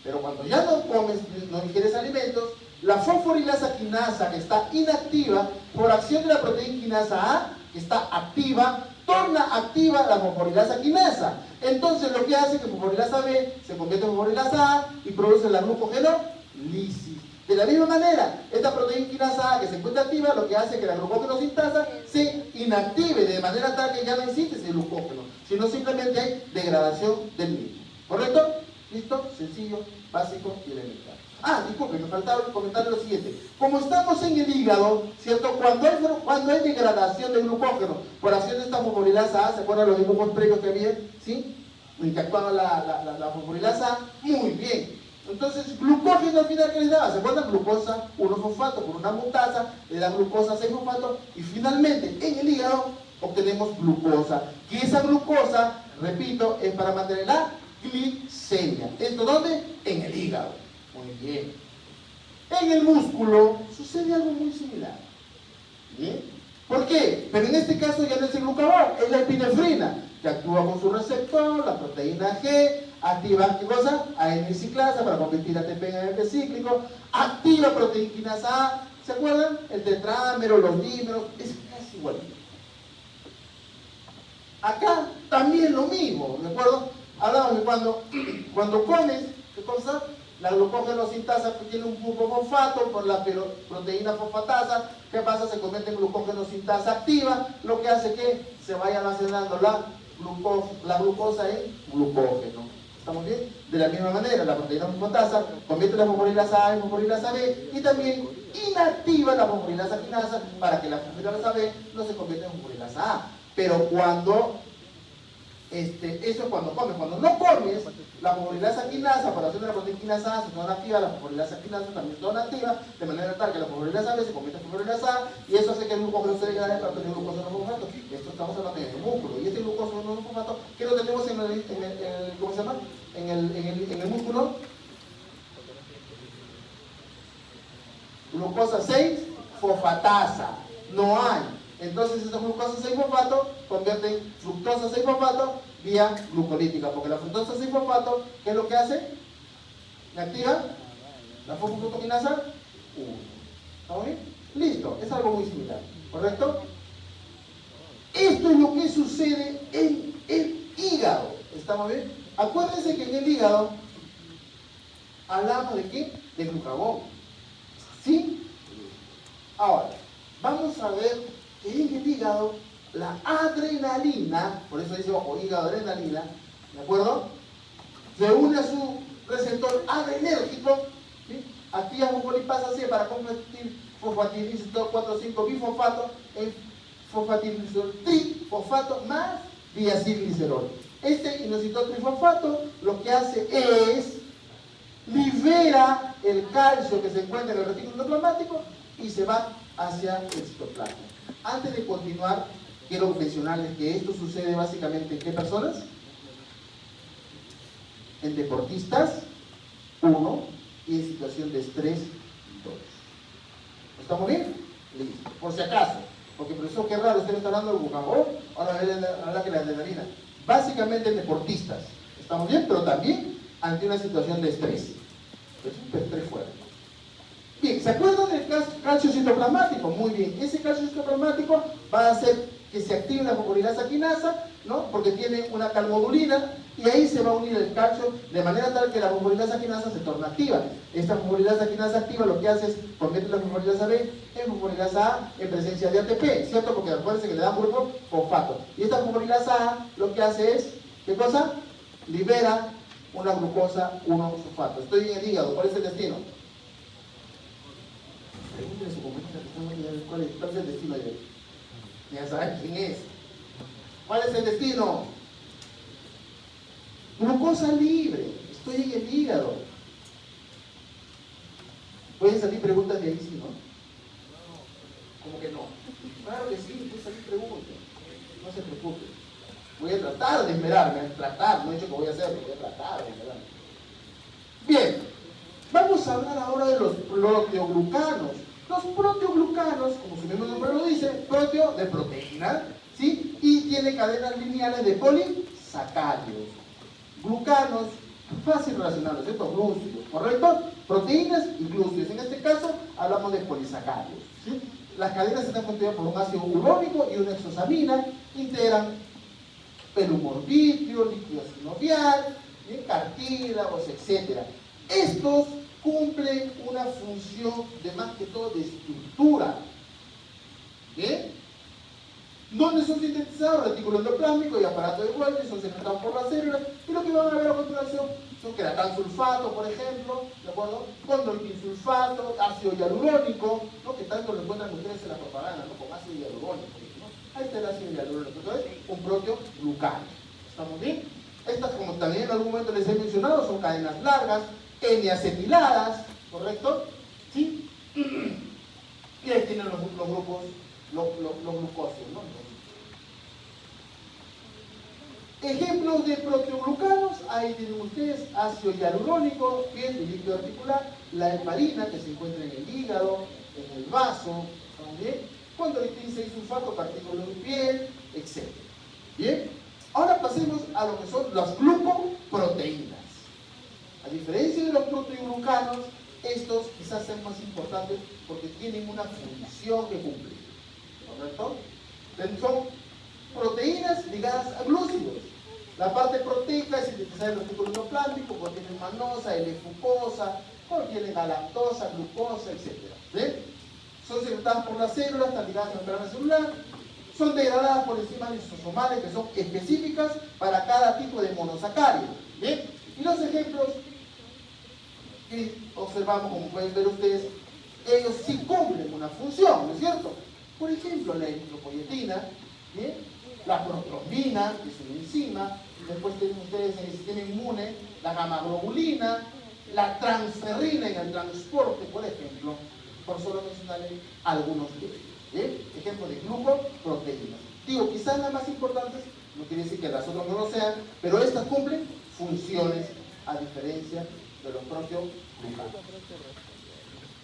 Pero cuando ya no comes, no ingieres alimentos, la fosforilasa quinasa que está inactiva, por acción de la proteína quinasa A, que está activa, torna activa la fosforilasa quinasa. Entonces lo que hace es que fosforilasa B se convierte en fosforilasa A y produce la glucogenolisis. De la misma manera, esta proteína quinasa A que se encuentra activa, lo que hace es que la glucogenosintasa se inactive de manera tal que ya no hay síntesis de glucógeno, sino simplemente hay degradación del mismo. ¿Correcto? ¿Listo? Sencillo, básico y elemental. Disculpe, me faltaba comentar lo siguiente. Como estamos en el hígado, ¿cierto? Cuando hay degradación de glucógeno por acción de esta fosforilasa A, ¿se acuerdan los dibujos previos que había? ¿Sí? En que actuaba la fosforilasa A. Muy bien. Entonces, glucógeno al final, ¿qué les daba? ¿Se acuerdan? Glucosa 1-fosfato por una mutasa, le da glucosa 6-fosfato y finalmente en el hígado obtenemos glucosa. Y esa glucosa, repito, es para mantener la glicemia. ¿Esto dónde? En el hígado. Muy bien. En el músculo sucede algo muy similar. ¿Bien? ¿Por qué? Pero en este caso ya no es el glucagón, es la epinefrina, que actúa con su receptor, la proteína G, activa, ¿qué cosa? AN ciclasa para convertir ATP en AMP cíclico, activa proteína quinasa A, ¿se acuerdan? El tetrámero, los dímeros, es casi igualito. Acá también lo mismo, ¿de acuerdo? Hablamos de cuando comes, ¿qué cosa? La glucogenosintasa tiene un fosfato por la proteína fosfatasa. ¿Qué pasa? Se convierte en glucogenosintasa activa, lo que hace que se vaya almacenando la glucosa en glucógeno. ¿Estamos bien? De la misma manera, la proteína fosfatasa convierte la fosforilasa A en fosforilasa B y también inactiva la fosforilasa quinasa para que la fosforilasa B no se convierta en fosforilasa A. Pero eso es cuando comes. Cuando no comes, la fosforilasa quinasa, por acción de la proteína quinasa A, se torna activa, la fosforilasa quinasa también se torna activa, de manera tal que la fosforilasa B se convierte en fosforilasa A, y eso hace que el glucógeno se degrade para obtener glucosa no fosfato. Esto estamos hablando en el músculo, y este glucosa no fosfato, ¿qué lo tenemos en el ¿cómo se llama? En el músculo. Glucosa 6 fosfatasa. No hay. Entonces esta glucosa 6-fosfato convierte en fructosa 6-fosfato vía glucolítica, porque la fructosa 6-fosfato, ¿qué es lo que hace? Activa la fosfofructoquinasa 1. ¿Estamos bien? Listo, es algo muy similar, ¿correcto? Esto es lo que sucede en el hígado. ¿Estamos bien? Acuérdense que en el hígado hablamos de ¿qué? De glucagón. ¿Sí? Ahora, vamos a ver que en el hígado la adrenalina, por eso dice ojo, hígado adrenalina, ¿de acuerdo? Se une a su receptor adrenérgico, ¿sí? Activa fosfolipasa C para convertir fosfatilinositol 4,5 bifosfato en fosfatilinositol trifosfato más diacilglicerol. Este inositol trifosfato lo que hace es libera el calcio que se encuentra en el retículo endoplasmático y se va hacia el citoplasma. Antes de continuar, quiero mencionarles que esto sucede básicamente en ¿qué personas? En deportistas, 1, y en situación de estrés, 2. ¿Estamos bien? Listo. Por si acaso, porque profesor, qué raro, usted me está hablando del glucagón, ahora habla que la adrenalina. Básicamente en deportistas, ¿estamos bien? Pero también ante una situación de estrés. Es un estrés fuerte. Bien, ¿se acuerdan del calcio citoplasmático? Muy bien, ese calcio citoplasmático va a hacer que se active la fosforilasa quinasa, ¿no? Porque tiene una calmodulina y ahí se va a unir el calcio de manera tal que la fosforilasa quinasa se torna activa. Esta fosforilasa quinasa activa lo que hace es convertir la fosforilasa B en fosforilasa A en presencia de ATP, ¿cierto? Porque acuérdense que le da un grupo fosfato. Y esta fosforilasa A lo que hace es, ¿qué cosa? Libera una glucosa 1-fosfato. Estoy en el hígado, ¿cuál es el destino? Pregúntale a su compañera que está viendo cuál es el destino de él. Ya saben quién es. ¿Cuál es el destino? Glucosa libre. Estoy en el hígado. Pueden salir preguntas de ahí, ¿sí, no? no se preocupe. Voy a tratar de esmerarme, no he dicho que voy a hacerlo, voy a tratar de esmerarme. Bien, vamos a hablar ahora de los proteoglucanos. Los proteoglucanos, como su mismo nombre lo dice, proteo de proteína, ¿sí? Y tiene cadenas lineales de polisacáridos. Glucanos, fácil relacionarlos, ¿cierto? Glúcidos, ¿correcto? Proteínas y glúcidos. En este caso, hablamos de polisacáridos, ¿sí? Las cadenas están constituidas por un ácido urónico y una exosamina, integran pelumorbidio, líquido sinovial, cartílagos, etc. Estos cumplen una función de más que todo de estructura. ¿Bien? ¿Dónde son sintetizados? Retículo endoplásmico y aparato de Golgi son secretados por las células, y lo que van a ver a continuación son queratansulfato, por ejemplo, ¿de acuerdo? Condroitinsulfato, ácido hialurónico, ¿no? Que tanto lo encuentran ustedes en la propaganda, ¿no? Con ácido hialurónico, ¿no? Ahí está el ácido hialurónico. Entonces, un proteoglucano. ¿Estamos bien? Estas, como también en algún momento les he mencionado, son cadenas largas, N-acetiladas, ¿correcto? ¿Sí? Y ahí tienen los grupos, los glucósidos, ¿no? Ejemplos de proteoglucanos, ahí tienen ustedes ácido hialurónico, bien, de líquido articular, la heparina que se encuentra en el hígado, en el vaso, ¿bien? Condroitin 6-sulfato, partículas de piel, etc. Bien, ahora pasemos a lo que son las glucoproteínas. A diferencia de los proteoglucanos, estos quizás sean más importantes porque tienen una función que cumplir, ¿correcto? Son proteínas ligadas a glúcidos. La parte proteica es sintetizada en el retículo endoplásmico, contienen manosa, L-fucosa, contienen galactosa, glucosa, etc. ¿Ven? Son secretadas por las células, están ligadas a la membrana celular, son degradadas por enzimas lisosomales que son específicas para cada tipo de monosacárido. ¿Bien? Y los ejemplos que observamos, como pueden ver ustedes, ellos sí cumplen una función, ¿no es cierto? Por ejemplo, la eritropoyetina, ¿bien? La protrombina, que es una enzima, después tienen ustedes en el sistema inmune la gamma-globulina, la transferrina en el transporte, por ejemplo, por solo mencionarles algunos ejemplos de glucoproteínas. Digo, quizás las más importantes, no quiere decir que las otras no lo sean, pero estas cumplen funciones a diferencia de los proteoglucanos.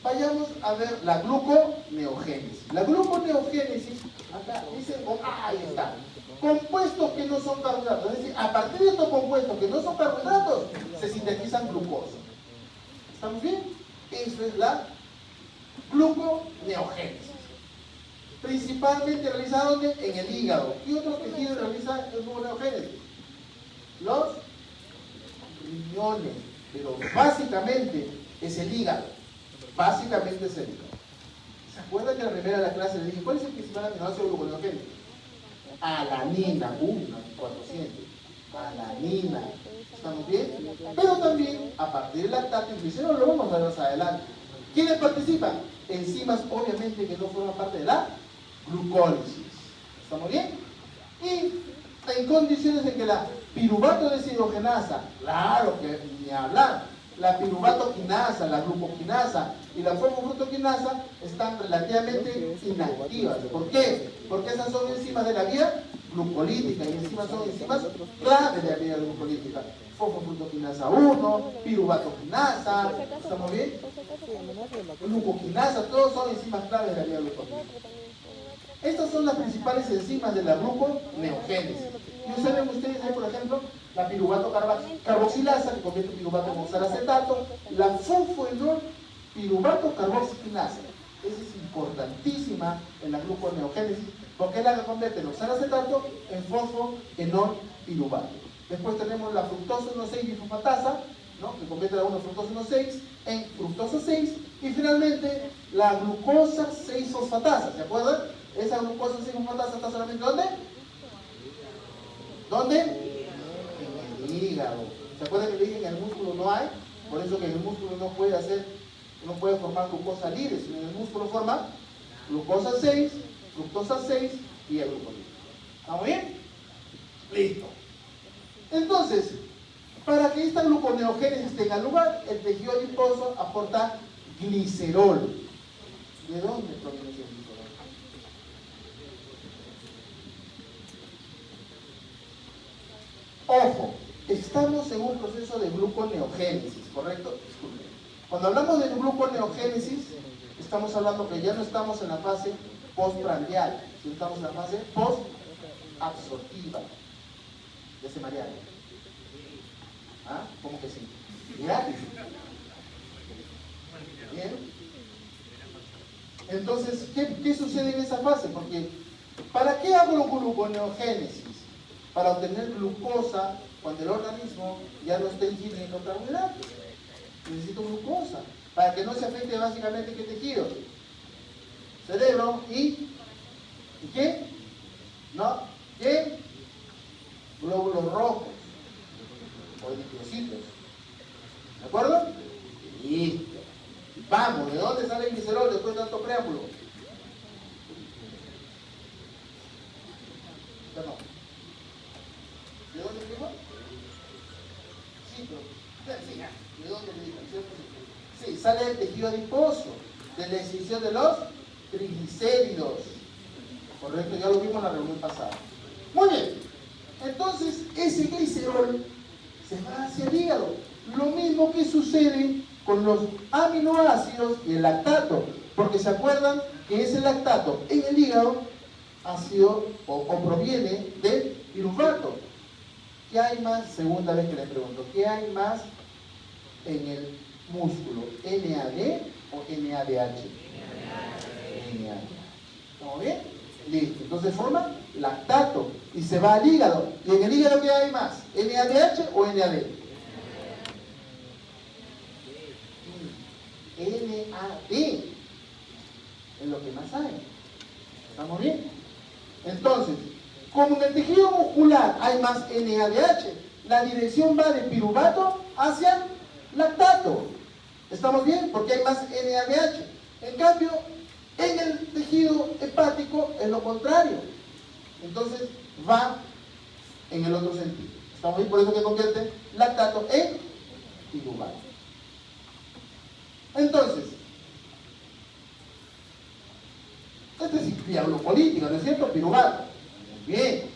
Vayamos a ver la gluconeogénesis. La gluconeogénesis, acá dice, ahí está, compuestos que no son carbohidratos. Es decir, a partir de estos compuestos que no son carbohidratos, se sintetizan glucosa. ¿Estamos bien? Eso es la gluconeogénesis. Principalmente realizada ¿dónde? En el hígado. ¿Qué otro tejido realiza el gluconeogénesis? Los riñones. Pero básicamente es el hígado. Básicamente es el hígado. ¿Se acuerdan que en la primera de la clase le dije cuál es el principal aminoácido gluconeogénico? Alanina, 400. Alanina. ¿Estamos bien? Pero también, a partir del lactato y glicerol, lo vamos a ver más adelante. ¿Quiénes participan? Enzimas, obviamente, que no forman parte de la glucólisis. ¿Estamos bien? Y en condiciones en que la piruvato deshidrogenasa, claro que ni hablar, la piruvatoquinasa, la glucoquinasa y la fosfofructoquinasa están relativamente inactivas. ¿Por qué? Porque esas son enzimas de la vía glucolítica y enzimas son enzimas claves de la vía glucolítica. Fosfofructoquinasa 1, piruvatoquinasa, ¿estamos bien? Glucoquinasa, todos son enzimas claves de la vía glucolítica. Estas son las principales enzimas de la gluconeogénesis. Y observen ustedes ahí, por ejemplo, la piruvato carboxilasa, que convierte el piruvato en oxalacetato, la fosfoenol piruvato carboxilasa. Esa es importantísima en la gluconeogénesis, porque es la que convierte el oxalacetato en fosfoenol piruvato. Después tenemos la fructosa 1,6 bifosfatasa, ¿no? Que convierte la 1-fructosa 1,6 en fructosa 6, y finalmente la glucosa 6-fosfatasa, ¿se acuerdan? Esa glucosa 6-fosfatasa está solamente ¿dónde? ¿Dónde? En el hígado. ¿Se acuerdan que le dije que en el músculo no hay? Por eso que en el músculo no puede formar glucosa libre, sino en el músculo forma glucosa 6, fructosa 6 y el glucolítico. ¿Estamos bien? Listo. Entonces, para que esta gluconeogénesis tenga lugar, el tejido adiposo aporta glicerol. ¿De dónde proviene ese glicerol? ojo, estamos en un proceso de gluconeogénesis, ¿correcto? Disculpen. Cuando hablamos de gluconeogénesis, estamos hablando que ya no estamos en la fase postprandial, sino estamos en la fase postabsortiva. Ya se marearon. ¿Ah? ¿Cómo que sí? Gratis. Bien. Entonces, ¿qué sucede en esa fase? Porque, ¿para qué hago gluconeogénesis? Para obtener glucosa cuando el organismo ya no está ingiriendo carbohidratos. Necesito glucosa, para que no se afecte básicamente qué tejidos. Cerebro y ¿qué? ¿No? ¿Qué? Glóbulos rojos o eritrocitos. ¿De acuerdo? Listo. Vamos, ¿de dónde sale el glicerol después de tanto preámbulo? Perdón. ¿De dónde primo? Sí, pero sí, ¿de dónde le digo? Sí, sale del tejido adiposo, de la extinción de los triglicéridos. Correcto, ya lo vimos en la reunión pasada. Muy bien, entonces ese glicerol se va hacia el hígado. Lo mismo que sucede con los aminoácidos y el lactato, porque se acuerdan que ese lactato en el hígado ha sido o proviene del piruvato. ¿Qué hay más? Segunda vez que le pregunto, ¿qué hay más en el músculo? ¿NAD o NADH? NADH. ¿Estamos bien? Listo. Entonces forma lactato y se va al hígado. ¿Y en el hígado qué hay más? ¿NADH o NAD? NAD es lo que más hay. ¿Estamos bien? Entonces, como en el tejido muscular hay más NADH, la dirección va de piruvato hacia lactato. ¿Estamos bien? Porque hay más NADH. En cambio, en el tejido hepático es lo contrario. Entonces, va en el otro sentido. ¿Estamos bien? Por eso que convierte lactato en piruvato. Entonces, esta es diablopolítica, ¿no es cierto? Piruvato. Muy bien.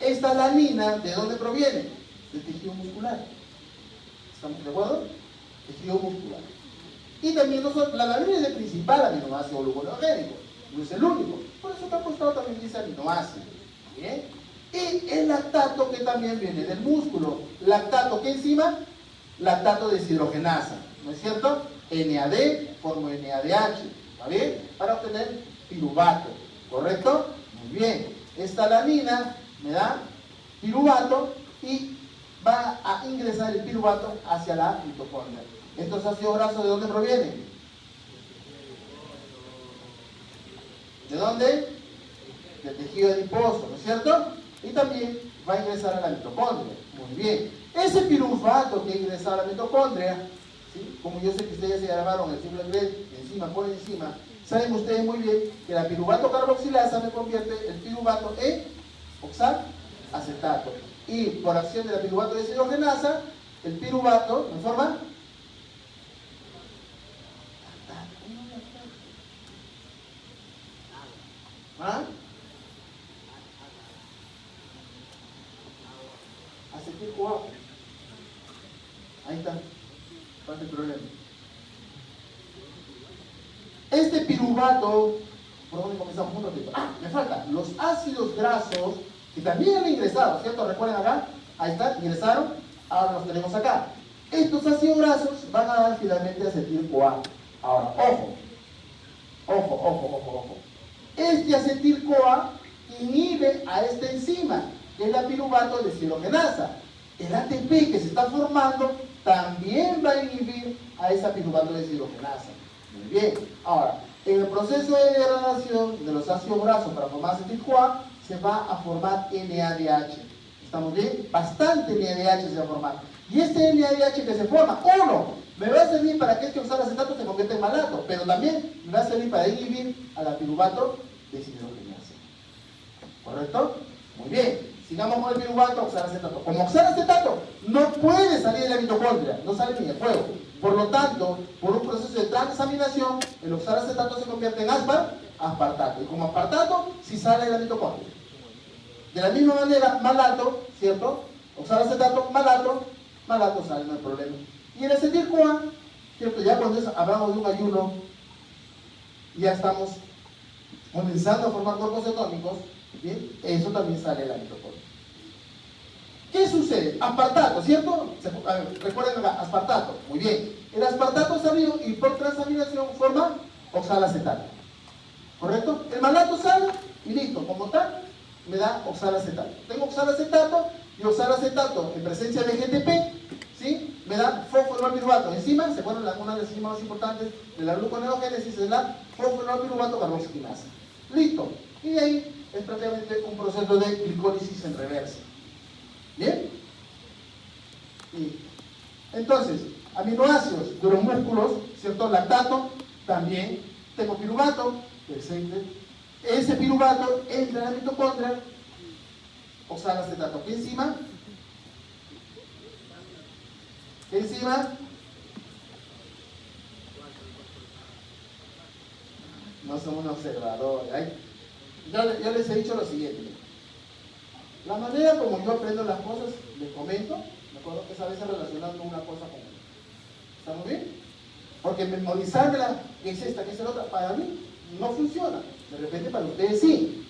Esta lanina, ¿de dónde proviene? Del tejido muscular. ¿Estamos de acuerdo? Tejido muscular. Y también la lanina es el principal aminoácido gluconeogénico, no es el único. Por eso está apostado también dice aminoácido. ¿Bien? Y el lactato que también viene del músculo. ¿Lactato qué enzima? Lactato deshidrogenasa. ¿No es cierto? NAD forma NADH, ¿está bien? Para obtener piruvato, ¿correcto? Muy bien. Esta lanina me da piruvato y va a ingresar el piruvato hacia la mitocondria. ¿Estos ácidos grasos de dónde provienen? ¿De dónde? Del tejido adiposo, ¿no es cierto? Y también va a ingresar a la mitocondria. Muy bien. Ese piruvato que ingresa a la mitocondria, ¿sí? Como yo sé que ustedes se grabaron el simple inglés encima por encima, saben ustedes muy bien que la piruvato carboxilasa me convierte el piruvato en oxalacetato. Y por acción de la piruvato deshidrogenasa, el piruvato me forma ¿ah? Acetil-CoA. Ahí está. ¿Cuál es el problema? Este piruvato, ¿por dónde comenzamos? Un ratito. Me falta. Los ácidos grasos, que también han ingresado, ¿cierto? Recuerden acá. Ahí está, ingresaron. Ahora los tenemos acá. Estos ácidos grasos van a dar finalmente acetil-CoA. Ahora, ojo. Este acetil-CoA inhibe a esta enzima, que es la piruvato deshidrogenasa. El ATP que se está formando también va a inhibir a esa piruvato deshidrogenasa. Muy bien. Ahora, en el proceso de degradación de los ácidos grasos para formar acetil-CoA, se va a formar NADH. ¿Estamos bien? Bastante NADH se va a formar. Y este NADH que se forma, me va a servir para que este oxalacetato se convierta en malato, pero también me va a servir para inhibir a la piruvato deshidrogenasa. ¿Correcto? Muy bien. Sigamos con el piruvato, oxalacetato. Como oxalacetato no puede salir de la mitocondria, no sale ni de fuego. Por lo tanto, por un proceso de transaminación, el oxalacetato se convierte en aspartato. Y como aspartato, sí sale de la mitocondria. De la misma manera, malato, ¿cierto? Oxalacetato, malato sale, no hay problema. Y el acetil-CoA, ¿cierto? Ya cuando hablamos de un ayuno, ya estamos comenzando a formar cuerpos cetónicos, ¿bien? Eso también sale de la mitocondria. ¿Qué sucede? Aspartato, ¿cierto? Recuerden acá, aspartato, muy bien. El aspartato salido y por transaminación forma oxalacetato, ¿correcto? El malato sale y listo, como tal, me da oxalacetato. Tengo oxalacetato y oxalacetato en presencia de GTP, ¿sí? Me da fosforopiruvato. Encima, ¿se acuerdan? Una de las enzimas más importantes de la gluconeogénesis es la fosforopiruvato carboxiquinasa. Listo. Y de ahí es prácticamente un proceso de glicólisis en reversa. ¿Bien? Y entonces, aminoácidos de los músculos, ¿cierto? Lactato, también. Tengo piruvato, presente. Ese piruvato entra en la mitocondria, oxalacetato. ¿Qué enzima? ¿Qué enzima? No son un observador. Yo les he dicho lo siguiente. La manera como yo aprendo las cosas, les comento, me acuerdo que es a veces relacionando una cosa con otra. ¿Estamos bien? Porque memorizarla, que es esta, que es la otra, para mí no funciona. De repente para ustedes sí.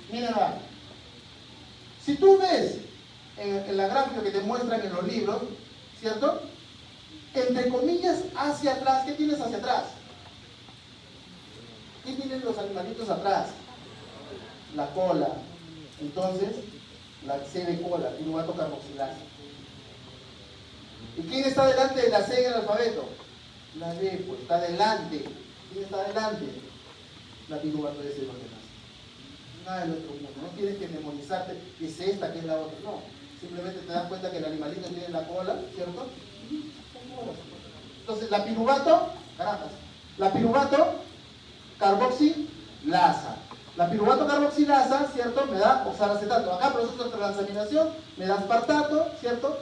Miren acá. Si tú ves en la gráfica que te muestran en los libros, ¿cierto? Entre comillas, hacia atrás, ¿qué tienes hacia atrás? ¿Qué tienen los animalitos atrás? La cola. Entonces, la C de cola, piruvato carboxilasa. ¿Y quién está delante de la C en el alfabeto? La D, pues está delante. ¿Quién está delante? La piruvato de C, lo demás. Nada del otro mundo. No tienes que memorizarte que es esta, que es la otra. No. Simplemente te das cuenta que el animalito tiene la cola, ¿cierto? Entonces, la piruvato, carambas. La piruvato carboxilasa. La piruvato carboxilasa, ¿cierto? Me da oxalacetato. Acá proceso de transaminación, me da aspartato, ¿cierto?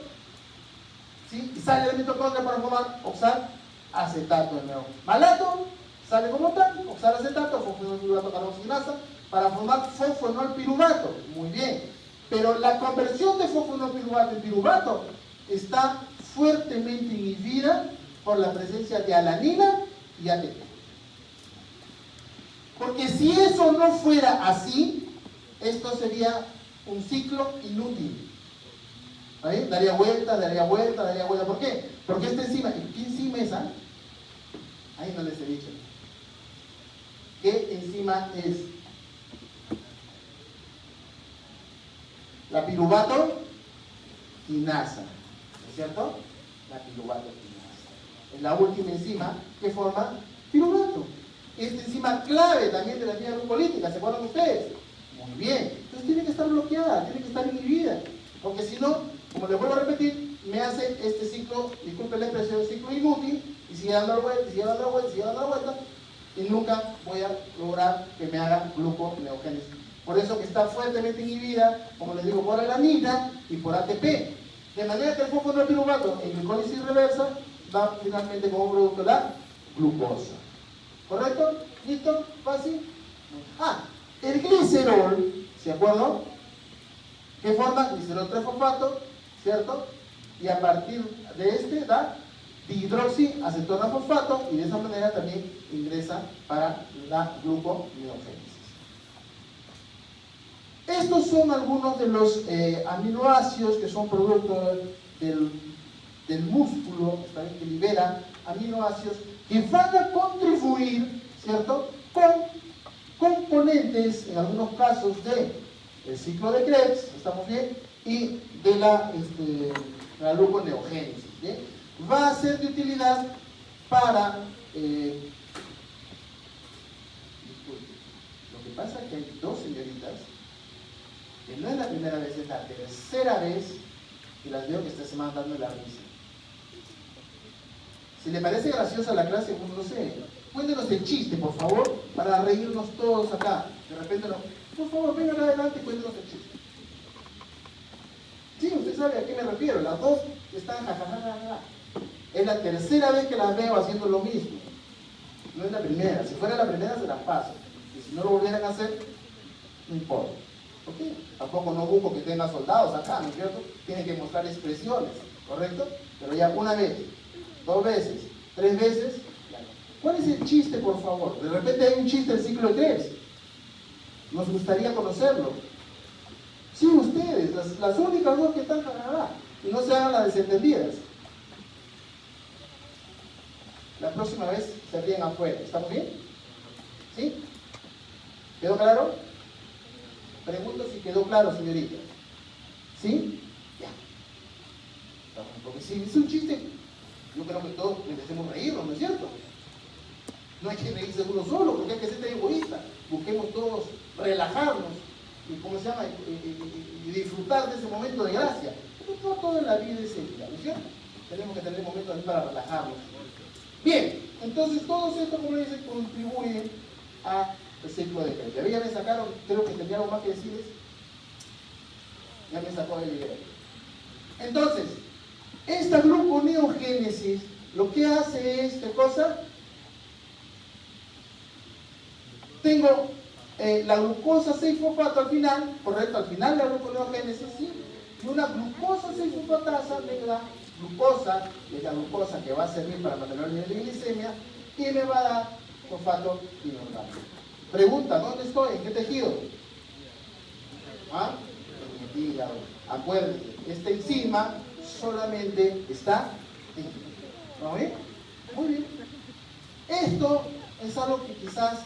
¿Sí? Y sale de mitocondria para formar oxalacetato de nuevo. Malato, sale como tal, oxalacetato, fosfonolpiruvato carboxilasa, para formar fosfonolpiruvato. Muy bien. Pero la conversión de fosfonolpiruvato en piruvato está fuertemente inhibida por la presencia de alanina y ATP. Porque si eso no fuera así, esto sería un ciclo inútil. ¿Ahí? Daría vuelta. ¿Por qué? Porque esta enzima, ¿qué enzima es? Ahí no les he dicho. ¿Qué enzima es? La piruvato quinasa, ¿no es cierto? La piruvato quinasa. Es la última enzima que forma piruvato. Esta enzima clave también de la vía glucolítica, ¿se acuerdan ustedes? Muy bien. Entonces tiene que estar bloqueada, tiene que estar inhibida. Porque si no, como les vuelvo a repetir, me hace este ciclo, disculpen la expresión, ciclo inútil, y sigue dando la vuelta, y nunca voy a lograr que me haga gluconeogénesis. Por eso que está fuertemente inhibida, como les digo, por alanina y por ATP. De manera que el fosfonolpiruvato en glicólisis reversa va finalmente como producto la glucosa. ¿Correcto? ¿Listo? ¿Fácil? El glicerol, ¿se acuerdan? ¿Qué forma? Glicerol 3-fosfato, ¿cierto? Y a partir de este da dihidroxiacetona-fosfato y de esa manera también ingresa para la gluconeogénesis. Estos son algunos de los aminoácidos que son producto del músculo, que libera aminoácidos que van a contribuir, ¿cierto?, con componentes, en algunos casos, del ciclo de Krebs, ¿estamos bien?, y de la gluconeogénesis, ¿bien? Va a ser de utilidad para... lo que pasa es que hay dos señoritas, que no es la primera vez, es la tercera vez que las veo que esta semana dando la risa. Si le parece graciosa la clase, pues no sé, cuéntenos el chiste, por favor, para reírnos todos acá. De repente no, por favor, vengan adelante y cuéntenos el chiste. Sí, usted sabe a qué me refiero, las dos están jajajaja. Es la tercera vez que las veo haciendo lo mismo. No es la primera, si fuera la primera se las paso. Y si no lo volvieran a hacer, no importa. ¿Ok? Tampoco no busco que tenga soldados acá, ¿no es cierto? Tienen que mostrar expresiones, ¿correcto? Pero ya una vez, 2 veces, 3 veces. ¿Cuál es el chiste, por favor? De repente hay un chiste del siglo III. Nos gustaría conocerlo. Sí, ustedes, las únicas dos que están acá, y no se hagan las desentendidas. La próxima vez se ríen afuera. ¿Estamos bien? ¿Sí? ¿Quedó claro? Pregunto si quedó claro, señorita. ¿Sí? Ya. Porque si es un chiste, yo creo que todos merecemos reírnos, ¿no es cierto? No hay que reírse de uno solo, porque hay que ser tan egoísta. Busquemos todos relajarnos y, ¿cómo se llama? Y disfrutar de ese momento de gracia. Pero no todo en la vida es seria, ¿no es cierto? Tenemos que tener momentos también para relajarnos. Bien, entonces todo esto, como le dicen, contribuye a el ciclo de Krebs. Ya me sacaron, creo que tenía algo más que decirles. Ya me sacó el video. Entonces, esta gluconeogénesis lo que hace es, ¿qué cosa? Tengo la glucosa 6-fosfato al final, correcto, al final de la gluconeogénesis, ¿sí? Y una glucosa 6-fosfatasa me da glucosa, que es la glucosa que va a servir para mantener el nivel de glicemia, y me va a dar fosfato inorgánico. Pregunta, ¿dónde estoy? ¿En qué tejido? ¿Ah? En el hígado. Acuérdense, esta enzima solamente está en el hígado. ¿No ven? Muy bien. Esto es algo que quizás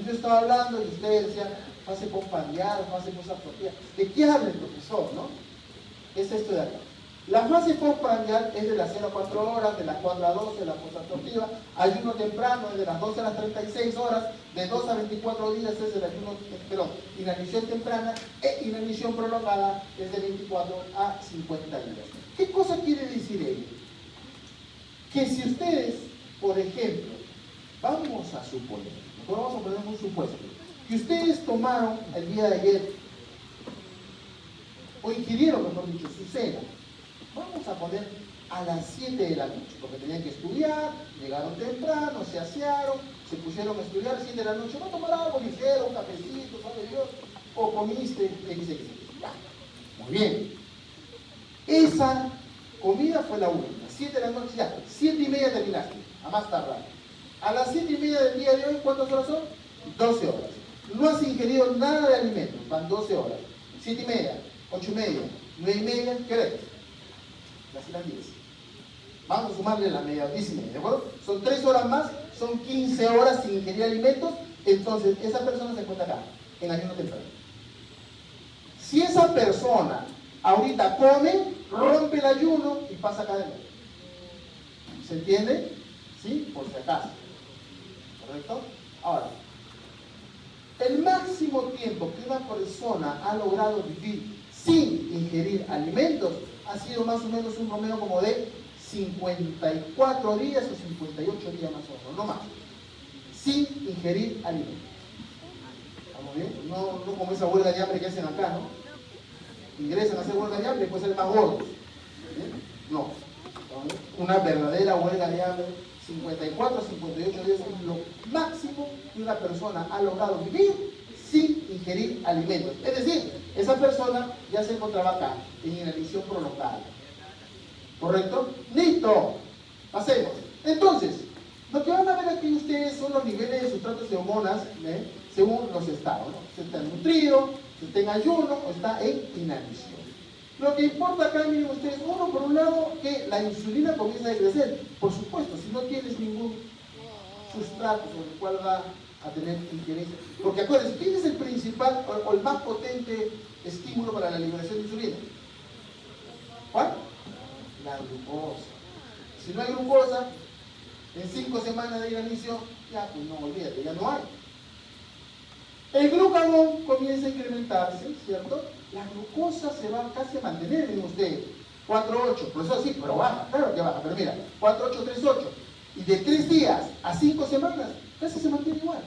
yo estaba hablando y ustedes decían fase postprandial, fase postapropia. ¿De qué habla el profesor, no? Es esto de acá. La fase postprandial es de las 0 a 4 horas, de las 4 a 12, la postapropia. Ayuno temprano es de las 12 a las 36 horas, de 2 a 24 días es el ayuno, inanición temprana, e inanición prolongada es de 24 a 50 días. ¿Qué cosa quiere decir ello? Que si ustedes, por ejemplo, vamos a suponer, vamos a poner un supuesto, que ustedes tomaron el día de ayer, o ingirieron, mejor dicho, su cena, vamos a poner a las 7 de la noche, porque tenían que estudiar, llegaron temprano, se asearon, se pusieron a estudiar a 7 de la noche, no tomar algo ligero, un cafecito, sabe Dios, o comiste, etc. Muy bien. Esa comida fue la última, 7 de la noche ya, 7:30 terminaste, a más tardar. A las 7:30 del día de hoy, ¿cuántas horas son? 12 horas. No has ingerido nada de alimentos, van 12 horas. 7:30, 8:30, 9:30, ¿qué hora es? Las 10. Vamos a sumarle la media, 10:30, ¿de acuerdo? Son 3 horas más, son 15 horas sin ingerir alimentos, entonces esa persona se encuentra acá, en ayuno temprano. Si esa persona ahorita come, rompe el ayuno y pasa acá de nuevo. ¿Se entiende? ¿Sí? Por si acaso. ¿Correcto? Ahora, el máximo tiempo que una persona ha logrado vivir sin ingerir alimentos ha sido más o menos un promedio como de 54 días o 58 días más o menos, no más, sin ingerir alimentos. ¿Estamos bien? No como esa huelga de hambre que hacen acá, ¿no? Ingresan a hacer huelga de hambre y después ser más gordos. ¿Bien? No. Una verdadera huelga de hambre, 54 a 58 días es lo máximo que una persona ha logrado vivir sin ingerir alimentos. Es decir, esa persona ya se encontraba acá, en inanición prolongada. ¿Correcto? ¡Listo! Pasemos. Entonces, lo que van a ver aquí ustedes son los niveles de sustratos de hormonas, según los estados, ¿no? Si está nutrido, si está en ayuno o está en inanición. Lo que importa acá, miren ustedes, uno, por un lado, que la insulina comienza a crecer. Por supuesto, si no tienes ningún sustrato sobre el cual va a tener injerencia. Porque acuérdense, ¿quién es el principal o el más potente estímulo para la liberación de insulina? ¿Cuál? La glucosa. Si no hay glucosa, en 5 semanas de inanición, ya, pues no, olvídate, ya no hay. El glucagón comienza a incrementarse, ¿cierto? La glucosa se va casi a mantener en usted. 4,8, por eso sí, pero baja, claro que baja, pero mira, 4,8, 3,8. Y de 3 días a 5 semanas, casi se mantiene igual.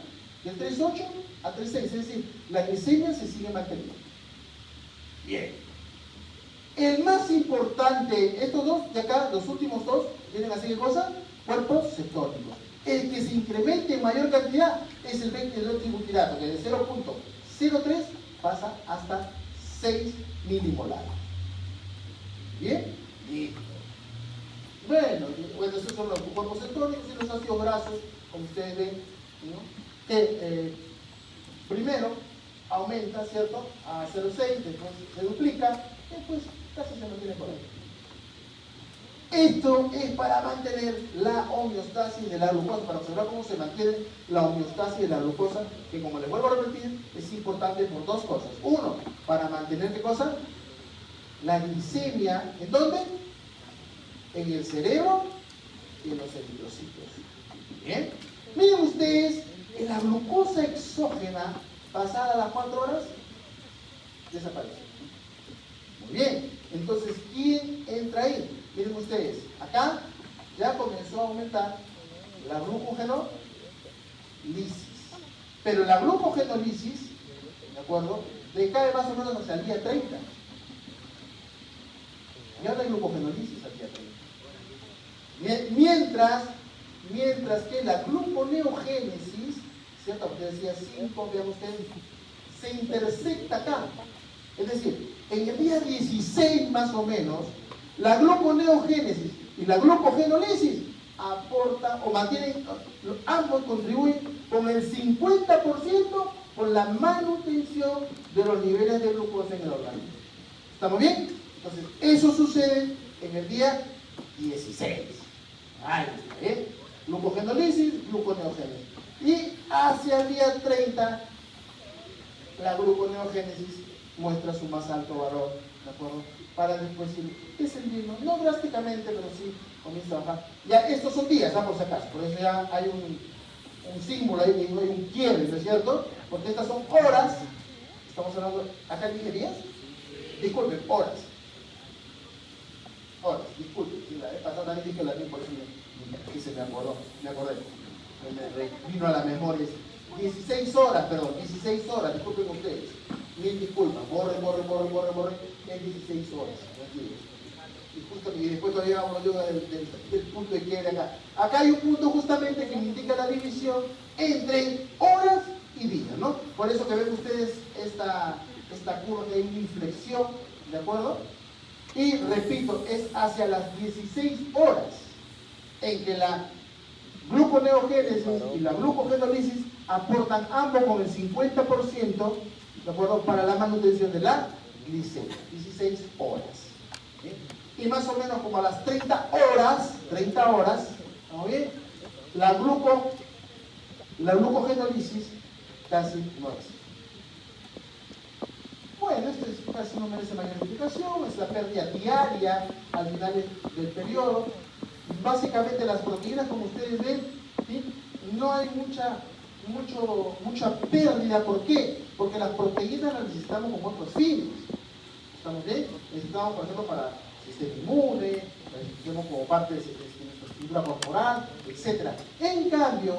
De 3,8 a 3,6, es decir, la glicemia se sigue manteniendo. Bien. El más importante, estos dos de acá, los últimos dos, vienen así de cosa, cuerpos cetónicos. El que se incremente en mayor cantidad es el 20-hidroxibutirato, que es de 0,03 pasa hasta 6 milimolares. ¿Bien? Listo. Bueno, esos son los cuerpos cetónicos y los ácidos grasos, como ustedes ven, ¿no? Que primero aumenta, ¿cierto? A 0,6, después se duplica, después casi se mantiene por ahí. Esto es para mantener la homeostasis de la glucosa, para observar cómo se mantiene la homeostasis de la glucosa, que como les vuelvo a repetir, es importante por dos cosas. Uno, para mantener ¿qué cosa? La glicemia, ¿en dónde? En el cerebro y en los eritrocitos. Bien. Miren ustedes, en la glucosa exógena, pasada las 4 horas, desaparece. Muy bien. Entonces, ¿quién entra ahí? Miren ustedes, acá ya comenzó a aumentar la glucogenolisis. Pero la glucogenolisis, ¿de acuerdo? Decae más o menos hacia el día 30. Ya no hay glucogenolisis al día 30. Mientras que la gluconeogénesis, ¿cierto? Porque decía 5, vean ustedes, se intersecta acá. Es decir, en el día 16 más o menos, la gluconeogénesis y la glucogenolisis aportan o mantienen, ambos contribuyen con el 50% por la manutención de los niveles de glucosa en el organismo. ¿Estamos bien? Entonces, eso sucede en el día 16. Ahí está, ¿eh? Glucogenolisis, gluconeogénesis. Y hacia el día 30, la gluconeogénesis muestra su más alto valor, ¿de acuerdo? Para después descendiendo, no drásticamente, pero sí comienza a bajar. Ya estos son días, por si acaso, por eso ya hay un símbolo ahí, hay un quiebre, ¿no es cierto? Porque estas son horas, estamos hablando, ¿acá dije días? Disculpen, horas. Horas, disculpen, sí, la vez pasada también dije la misma, por eso se me acordé, me vino a la memoria. 16 horas, perdón, 16 horas, disculpen ustedes. Mil disculpas, borre, en 16 horas. Y después todavía vamos del punto de quiebre acá. Acá hay un punto justamente que me indica la división entre horas y días, ¿no? Por eso que ven ustedes esta curva que hay una inflexión, ¿de acuerdo? Y repito, es hacia las 16 horas en que la gluconeogénesis y la glucogenolisis aportan ambos con el 50%, ¿de acuerdo? Para la manutención de la glicemia, 16 horas. ¿Bien? Y más o menos como a las 30 horas, ¿estamos bien? La glucogenolisis casi no existe. Bueno, esto casi no merece mayor explicación, es la pérdida diaria al final del periodo. Básicamente las proteínas, como ustedes ven, ¿sí? No hay mucha pérdida. ¿Por qué? Porque las proteínas las necesitamos con otros fines. ¿Estamos bien? Necesitamos, por ejemplo, para el sistema inmune, las necesitamos como parte de nuestra estructura corporal, etc. En cambio,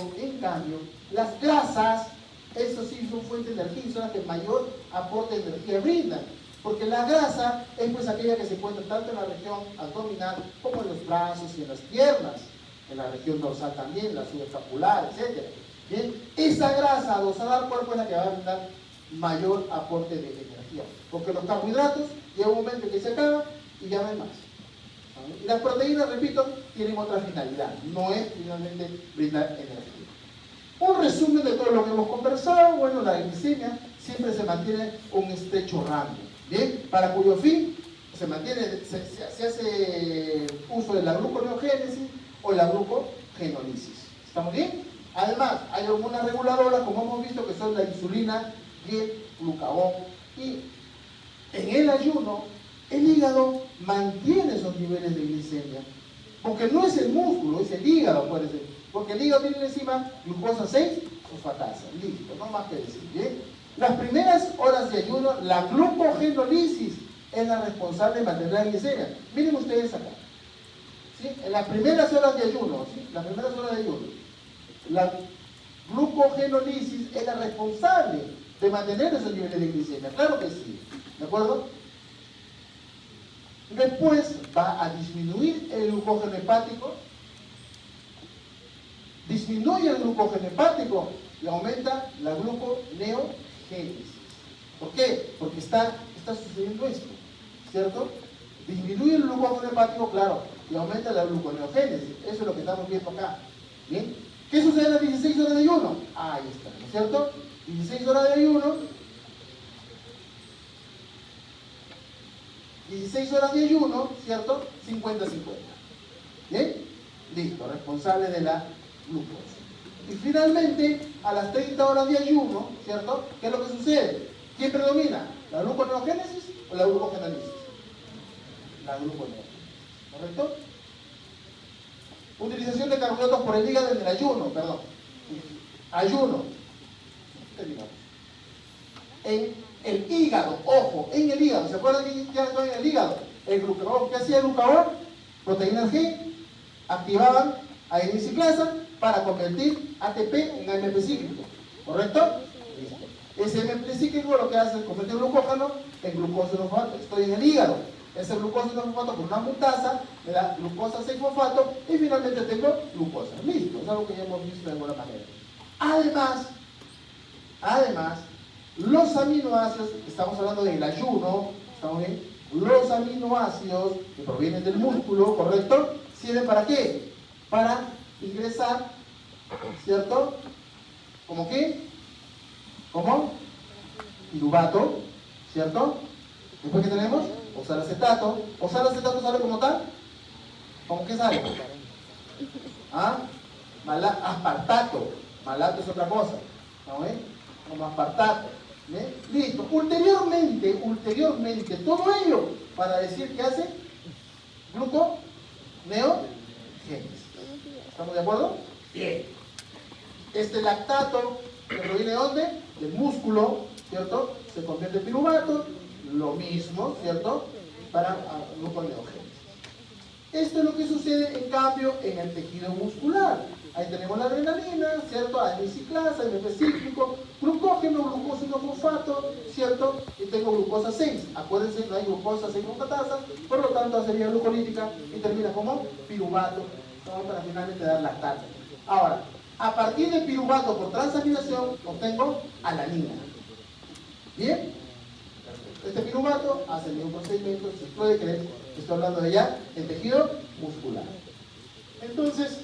las grasas, eso sí son fuentes de energía y son las que mayor aporte de energía brindan. Porque la grasa es pues aquella que se encuentra tanto en la región abdominal como en los brazos y en las piernas, en la región dorsal también, la subescapular, etc. ¿Bien? Esa grasa adosada al cuerpo es la que va a brindar mayor aporte de energía. Porque los carbohidratos llega un momento que se acaban y ya no hay más. Y las proteínas, repito, tienen otra finalidad, no es finalmente brindar energía. Un resumen de todo lo que hemos conversado. Bueno, la glicemia siempre se mantiene un estrecho rango, ¿bien? Para cuyo fin se hace uso de la gluconeogénesis o la glucogenolisis. ¿Estamos bien? Además, hay hormonas reguladoras, como hemos visto, que son la insulina y el glucagón. Y en el ayuno, el hígado mantiene esos niveles de glicemia. Porque no es el músculo, es el hígado, puede ser. Porque el hígado tiene encima glucosa 6, fosfatasa. Listo, no más que decir. ¿Bien? Las primeras horas de ayuno, la glucogenolisis es la responsable de mantener la glicemia. Miren ustedes acá. ¿Sí? En las primeras horas de ayuno, ¿sí? Las primeras horas de ayuno, la glucogenolisis es la responsable de mantener esos niveles de glicemia. Claro que sí. ¿De acuerdo? Después va a disminuir el glucógeno hepático. Disminuye el glucógeno hepático y aumenta la gluconeogénesis. ¿Por qué? Porque está sucediendo esto, ¿cierto? Disminuye el glucógeno hepático, claro, y aumenta la gluconeogénesis. Eso es lo que estamos viendo acá. ¿Bien? ¿Qué sucede en las 16 horas de ayuno? Ahí está, ¿no es cierto? 16 horas de ayuno. 16 horas de ayuno, ¿cierto? 50-50. ¿Bien? Listo, responsable de la glucosa. Y finalmente, a las 30 horas de ayuno, ¿cierto? ¿Qué es lo que sucede? ¿Quién predomina? ¿La gluconeogénesis o la glucogenolisis? La gluconeogénesis. ¿Correcto? Utilización de carbohidratos por el hígado en el ayuno, perdón. Ayuno. En el hígado, ojo, en el hígado. ¿Se acuerdan que ya estoy en el hígado? El glucagón, ¿qué hacía el glucagón? Proteínas G activaban adenina ciclasa para convertir ATP en AMP cíclico. ¿Correcto? Listo. Ese AMP cíclico lo que hace es convertir glucógeno en glucosa fosfato. Estoy en el hígado. Ese glucosa fosfato con una mutasa me da glucosa 6-fosfato y finalmente tengo glucosa. Listo, es algo que ya hemos visto de alguna manera. Además, los aminoácidos, estamos hablando del ayuno, ¿estamos bien? Los aminoácidos que provienen del músculo, ¿correcto? ¿Sirven para qué? Para ingresar, ¿cierto? ¿Cómo qué? ¿Cómo? Piruvato, ¿cierto? Después, ¿qué tenemos? Oxalacetato. ¿Oxalacetato sale como tal? ¿Cómo que sale? ¿Ah? Aspartato. Malato es otra cosa. ¿No ven? Como aspartato. ¿Ven? Listo. Ulteriormente, todo ello para decir que hace gluconeogénesis. ¿Estamos de acuerdo? Bien. Este lactato, que proviene de dónde? Del músculo, ¿cierto? Se convierte en piruvato. Lo mismo, ¿cierto? Para gluconeogénesis. Esto es lo que sucede, en cambio, en el tejido muscular. Ahí tenemos la adrenalina, ¿cierto? Adenina ciclasa, AMP cíclico, glucógeno, glucosa 1-fosfato, ¿cierto? Y tengo glucosa 6. Acuérdense, no hay glucosa 6-fosfatasa, por lo tanto, sería glucolítica y termina como piruvato, ¿no? Para finalmente dar lactato. Ahora, a partir de piruvato por transaminación, obtengo alanina. ¿Bien? Este piruvato hace el mismo procedimiento, se puede creer que estoy hablando de ya el tejido muscular. Entonces,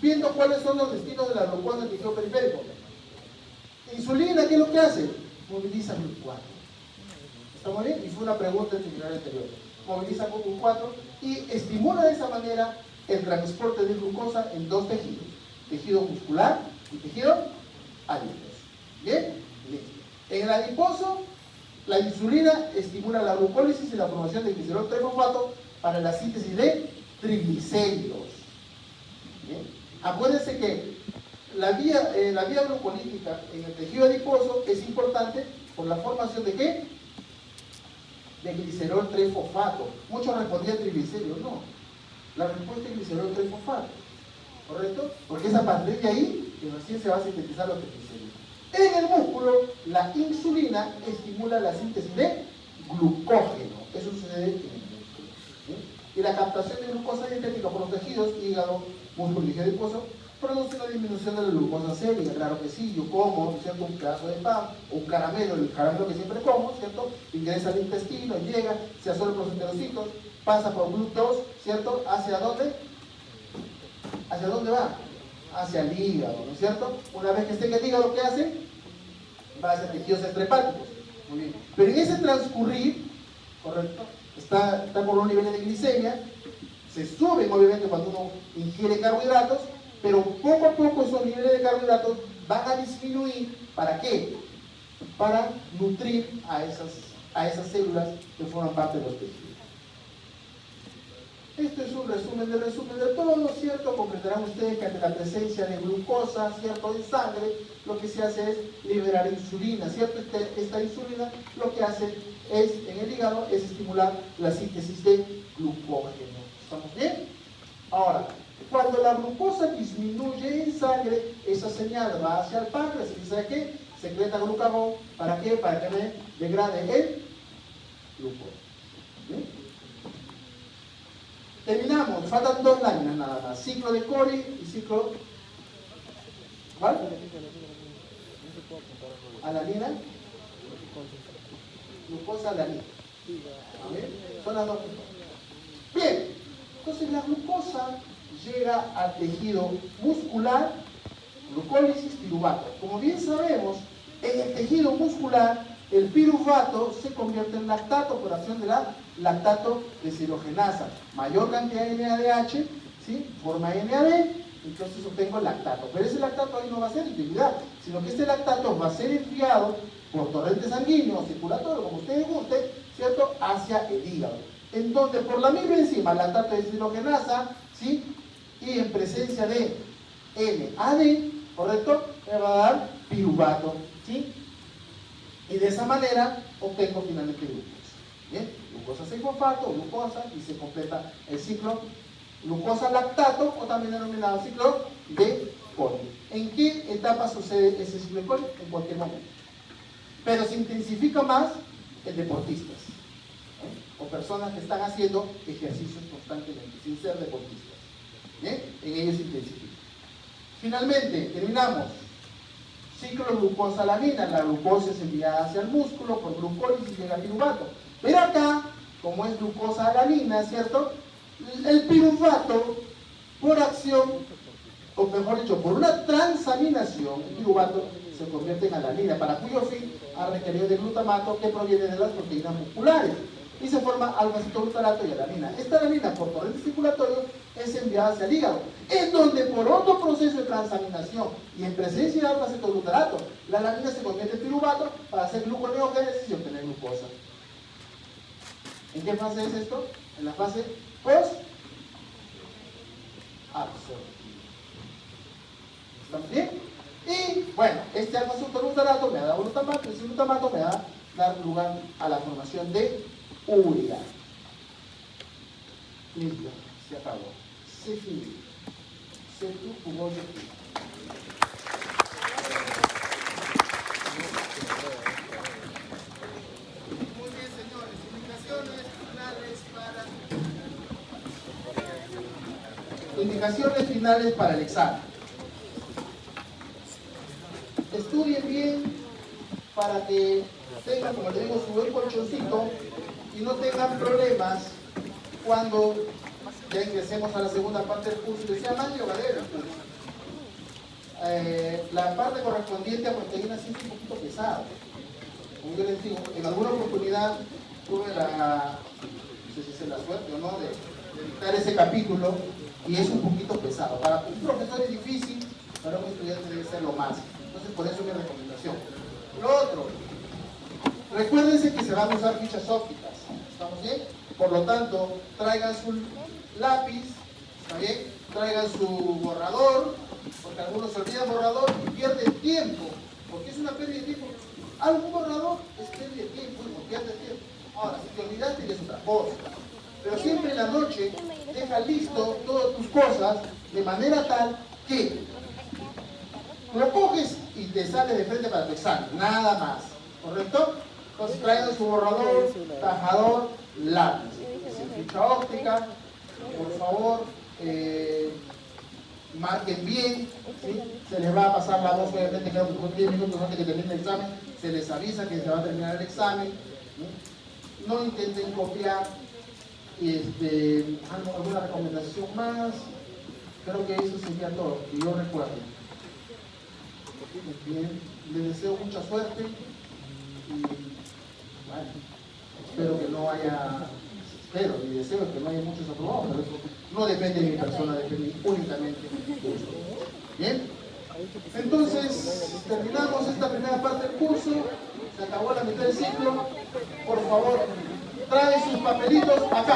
viendo cuáles son los destinos de la glucosa en el tejido periférico. Insulina, ¿qué es lo que hace? Moviliza GLUT4. ¿Estamos bien? Y fue una pregunta en el seminario anterior. Moviliza GLUT4 y estimula de esa manera el transporte de glucosa en dos tejidos. Tejido muscular y tejido adiposo. ¿Bien? Listo. En el adiposo, la insulina estimula la glucólisis y la formación de glicerol 3-fosfato para la síntesis de triglicéridos. ¿Bien? Acuérdense que la vía glucolítica en el tejido adiposo es importante por la formación de ¿qué? De glicerol 3-fosfato. Muchos respondían triglicéridos, no. La respuesta es glicerol 3-fosfato. ¿Correcto? Porque es a partir de ahí que recién se va a sintetizar los triglicéridos. En el músculo, la insulina estimula la síntesis de glucógeno. Eso sucede en el músculo. ¿Sí? Y la captación de glucosa dietética por los tejidos, hígado, músculo y tejido adiposo, produce una disminución de la glucosa sérica. Claro que sí, yo como, ¿cierto? Un pedazo de pan, un caramelo, el caramelo que siempre como, ¿cierto? Ingresa al intestino, llega, se absorbe por los enterocitos, pasa por GLUT2, ¿cierto? ¿Hacia dónde? ¿Hacia dónde va? Hacia el hígado, ¿no es cierto? Una vez que esté en el hígado, ¿qué hace? Va hacia tejidos extrahepáticos. Muy bien. Pero en ese transcurrir, ¿correcto? Está por los niveles de glicemia, se suben obviamente cuando uno ingiere carbohidratos, pero poco a poco esos niveles de carbohidratos van a disminuir. ¿Para qué? Para nutrir a esas células que forman parte de los tejidos. Esto es un resumen de todo, ¿cierto? Comprenderán ustedes que ante la presencia de glucosa, ¿cierto? En sangre, lo que se hace es liberar insulina, ¿cierto? Esta insulina lo que hace es, en el hígado, es estimular la síntesis de glucógeno. ¿Estamos bien? Ahora, cuando la glucosa disminuye en sangre, esa señal va hacia el páncreas y ¿sabe qué? Secreta glucagón. ¿Para qué? Para que me degrade el glucógeno. ¿Bien? Terminamos, faltan dos láminas nada más, ciclo de Cori y ciclo, ¿cuál? Alanina. glucosa alanina. Son las dos. Bien, entonces la glucosa llega al tejido muscular, glucólisis, piruvato. Como bien sabemos, en el tejido muscular, el piruvato se convierte en lactato por acción de la lactato deshidrogenasa. Mayor cantidad de NADH, ¿sí? Forma NAD, entonces obtengo lactato. Pero ese lactato ahí no va a ser utilidad, sino que este lactato va a ser enviado por torrente sanguíneo, circulatorio, como ustedes gusten, ¿cierto? Hacia el hígado. En donde por la misma enzima, lactato deshidrogenasa, ¿sí? Y en presencia de NAD, ¿correcto? Me va a dar piruvato, ¿sí? Y de esa manera obtengo finalmente glucosa. ¿Bien? Glucosa 6-fosfato, glucosa, y se completa el ciclo glucosa-lactato, o también denominado ciclo de Coli. ¿En qué etapa sucede ese ciclo de Coli? En cualquier momento. Pero se intensifica más en deportistas, o personas que están haciendo ejercicios constantemente, sin ser deportistas. ¿Bien? En ellos se intensifica. Finalmente, terminamos. Ciclo glucosa-alanina, la glucosa es enviada hacia el músculo por glucólisis y llega al piruvato. Pero acá, como es glucosa-alanina, ¿cierto? El piruvato, por acción, o mejor dicho, por una transaminación, el piruvato se convierte en alanina, para cuyo fin ha requerido de glutamato que proviene de las proteínas musculares y se forma alfa-cetoglutarato y alanina. Esta alanina, por torrente circulatorio, es enviada hacia el hígado, en donde por otro proceso de transaminación y en presencia de alfa-cetoglutarato, la alanina se convierte en piruvato para hacer gluconeogénesis y obtener glucosa. ¿En qué fase es esto? En la fase post-absortiva. ¿Estamos bien? Y bueno, este alfa-cetoglutarato me da glutamato, y ese glutamato me da dar lugar a la formación de urea. Listo, se acabó. Se finó. Se jugó de aquí. Muy bien, señores. Indicaciones finales para el examen. Estudien bien para que tengan, como les digo, su buen colchoncito y no tengan problemas cuando ya ingresemos a la segunda parte del curso, que sea más llevadero el curso. La parte correspondiente a proteínas sí es un poquito pesada. Como yo les digo, en alguna oportunidad tuve la, no sé si es la suerte o no, de dictar ese capítulo y es un poquito pesado. Para un profesor es difícil, para un estudiante debe ser lo más. Entonces, por eso mi recomendación. Lo otro, recuérdense que se van a usar fichas ópticas. ¿Estamos bien? Por lo tanto, traigan su lápiz, ¿está bien? Traigan su borrador, porque algunos se olvidan borrador y pierden tiempo, porque es una pérdida de tiempo. Algún borrador es pérdida de tiempo, no pierde tiempo. Ahora, si te olvidaste, ya es otra cosa. Pero siempre en la noche, deja listo todas tus cosas de manera tal que lo coges y te sales de frente para tu examen, nada más. ¿Correcto? Entonces traigan su borrador, tajador, lápiz. Sin ficha óptica, por favor, marquen bien, ¿sí? Se les va a pasar la voz, obviamente, creo que 10 minutos antes que termine el examen, se les avisa que se va a terminar el examen. No intenten copiar. Alguna recomendación más. Creo que eso sería todo, que yo recuerdo. Bien, les deseo mucha suerte y bueno, espero que no haya, mi deseo es que no haya muchos aprobados, pero eso no depende de mi persona, depende únicamente de ustedes. Bien, entonces terminamos esta primera parte del curso, se acabó la mitad del ciclo. Por favor, traen sus papelitos acá.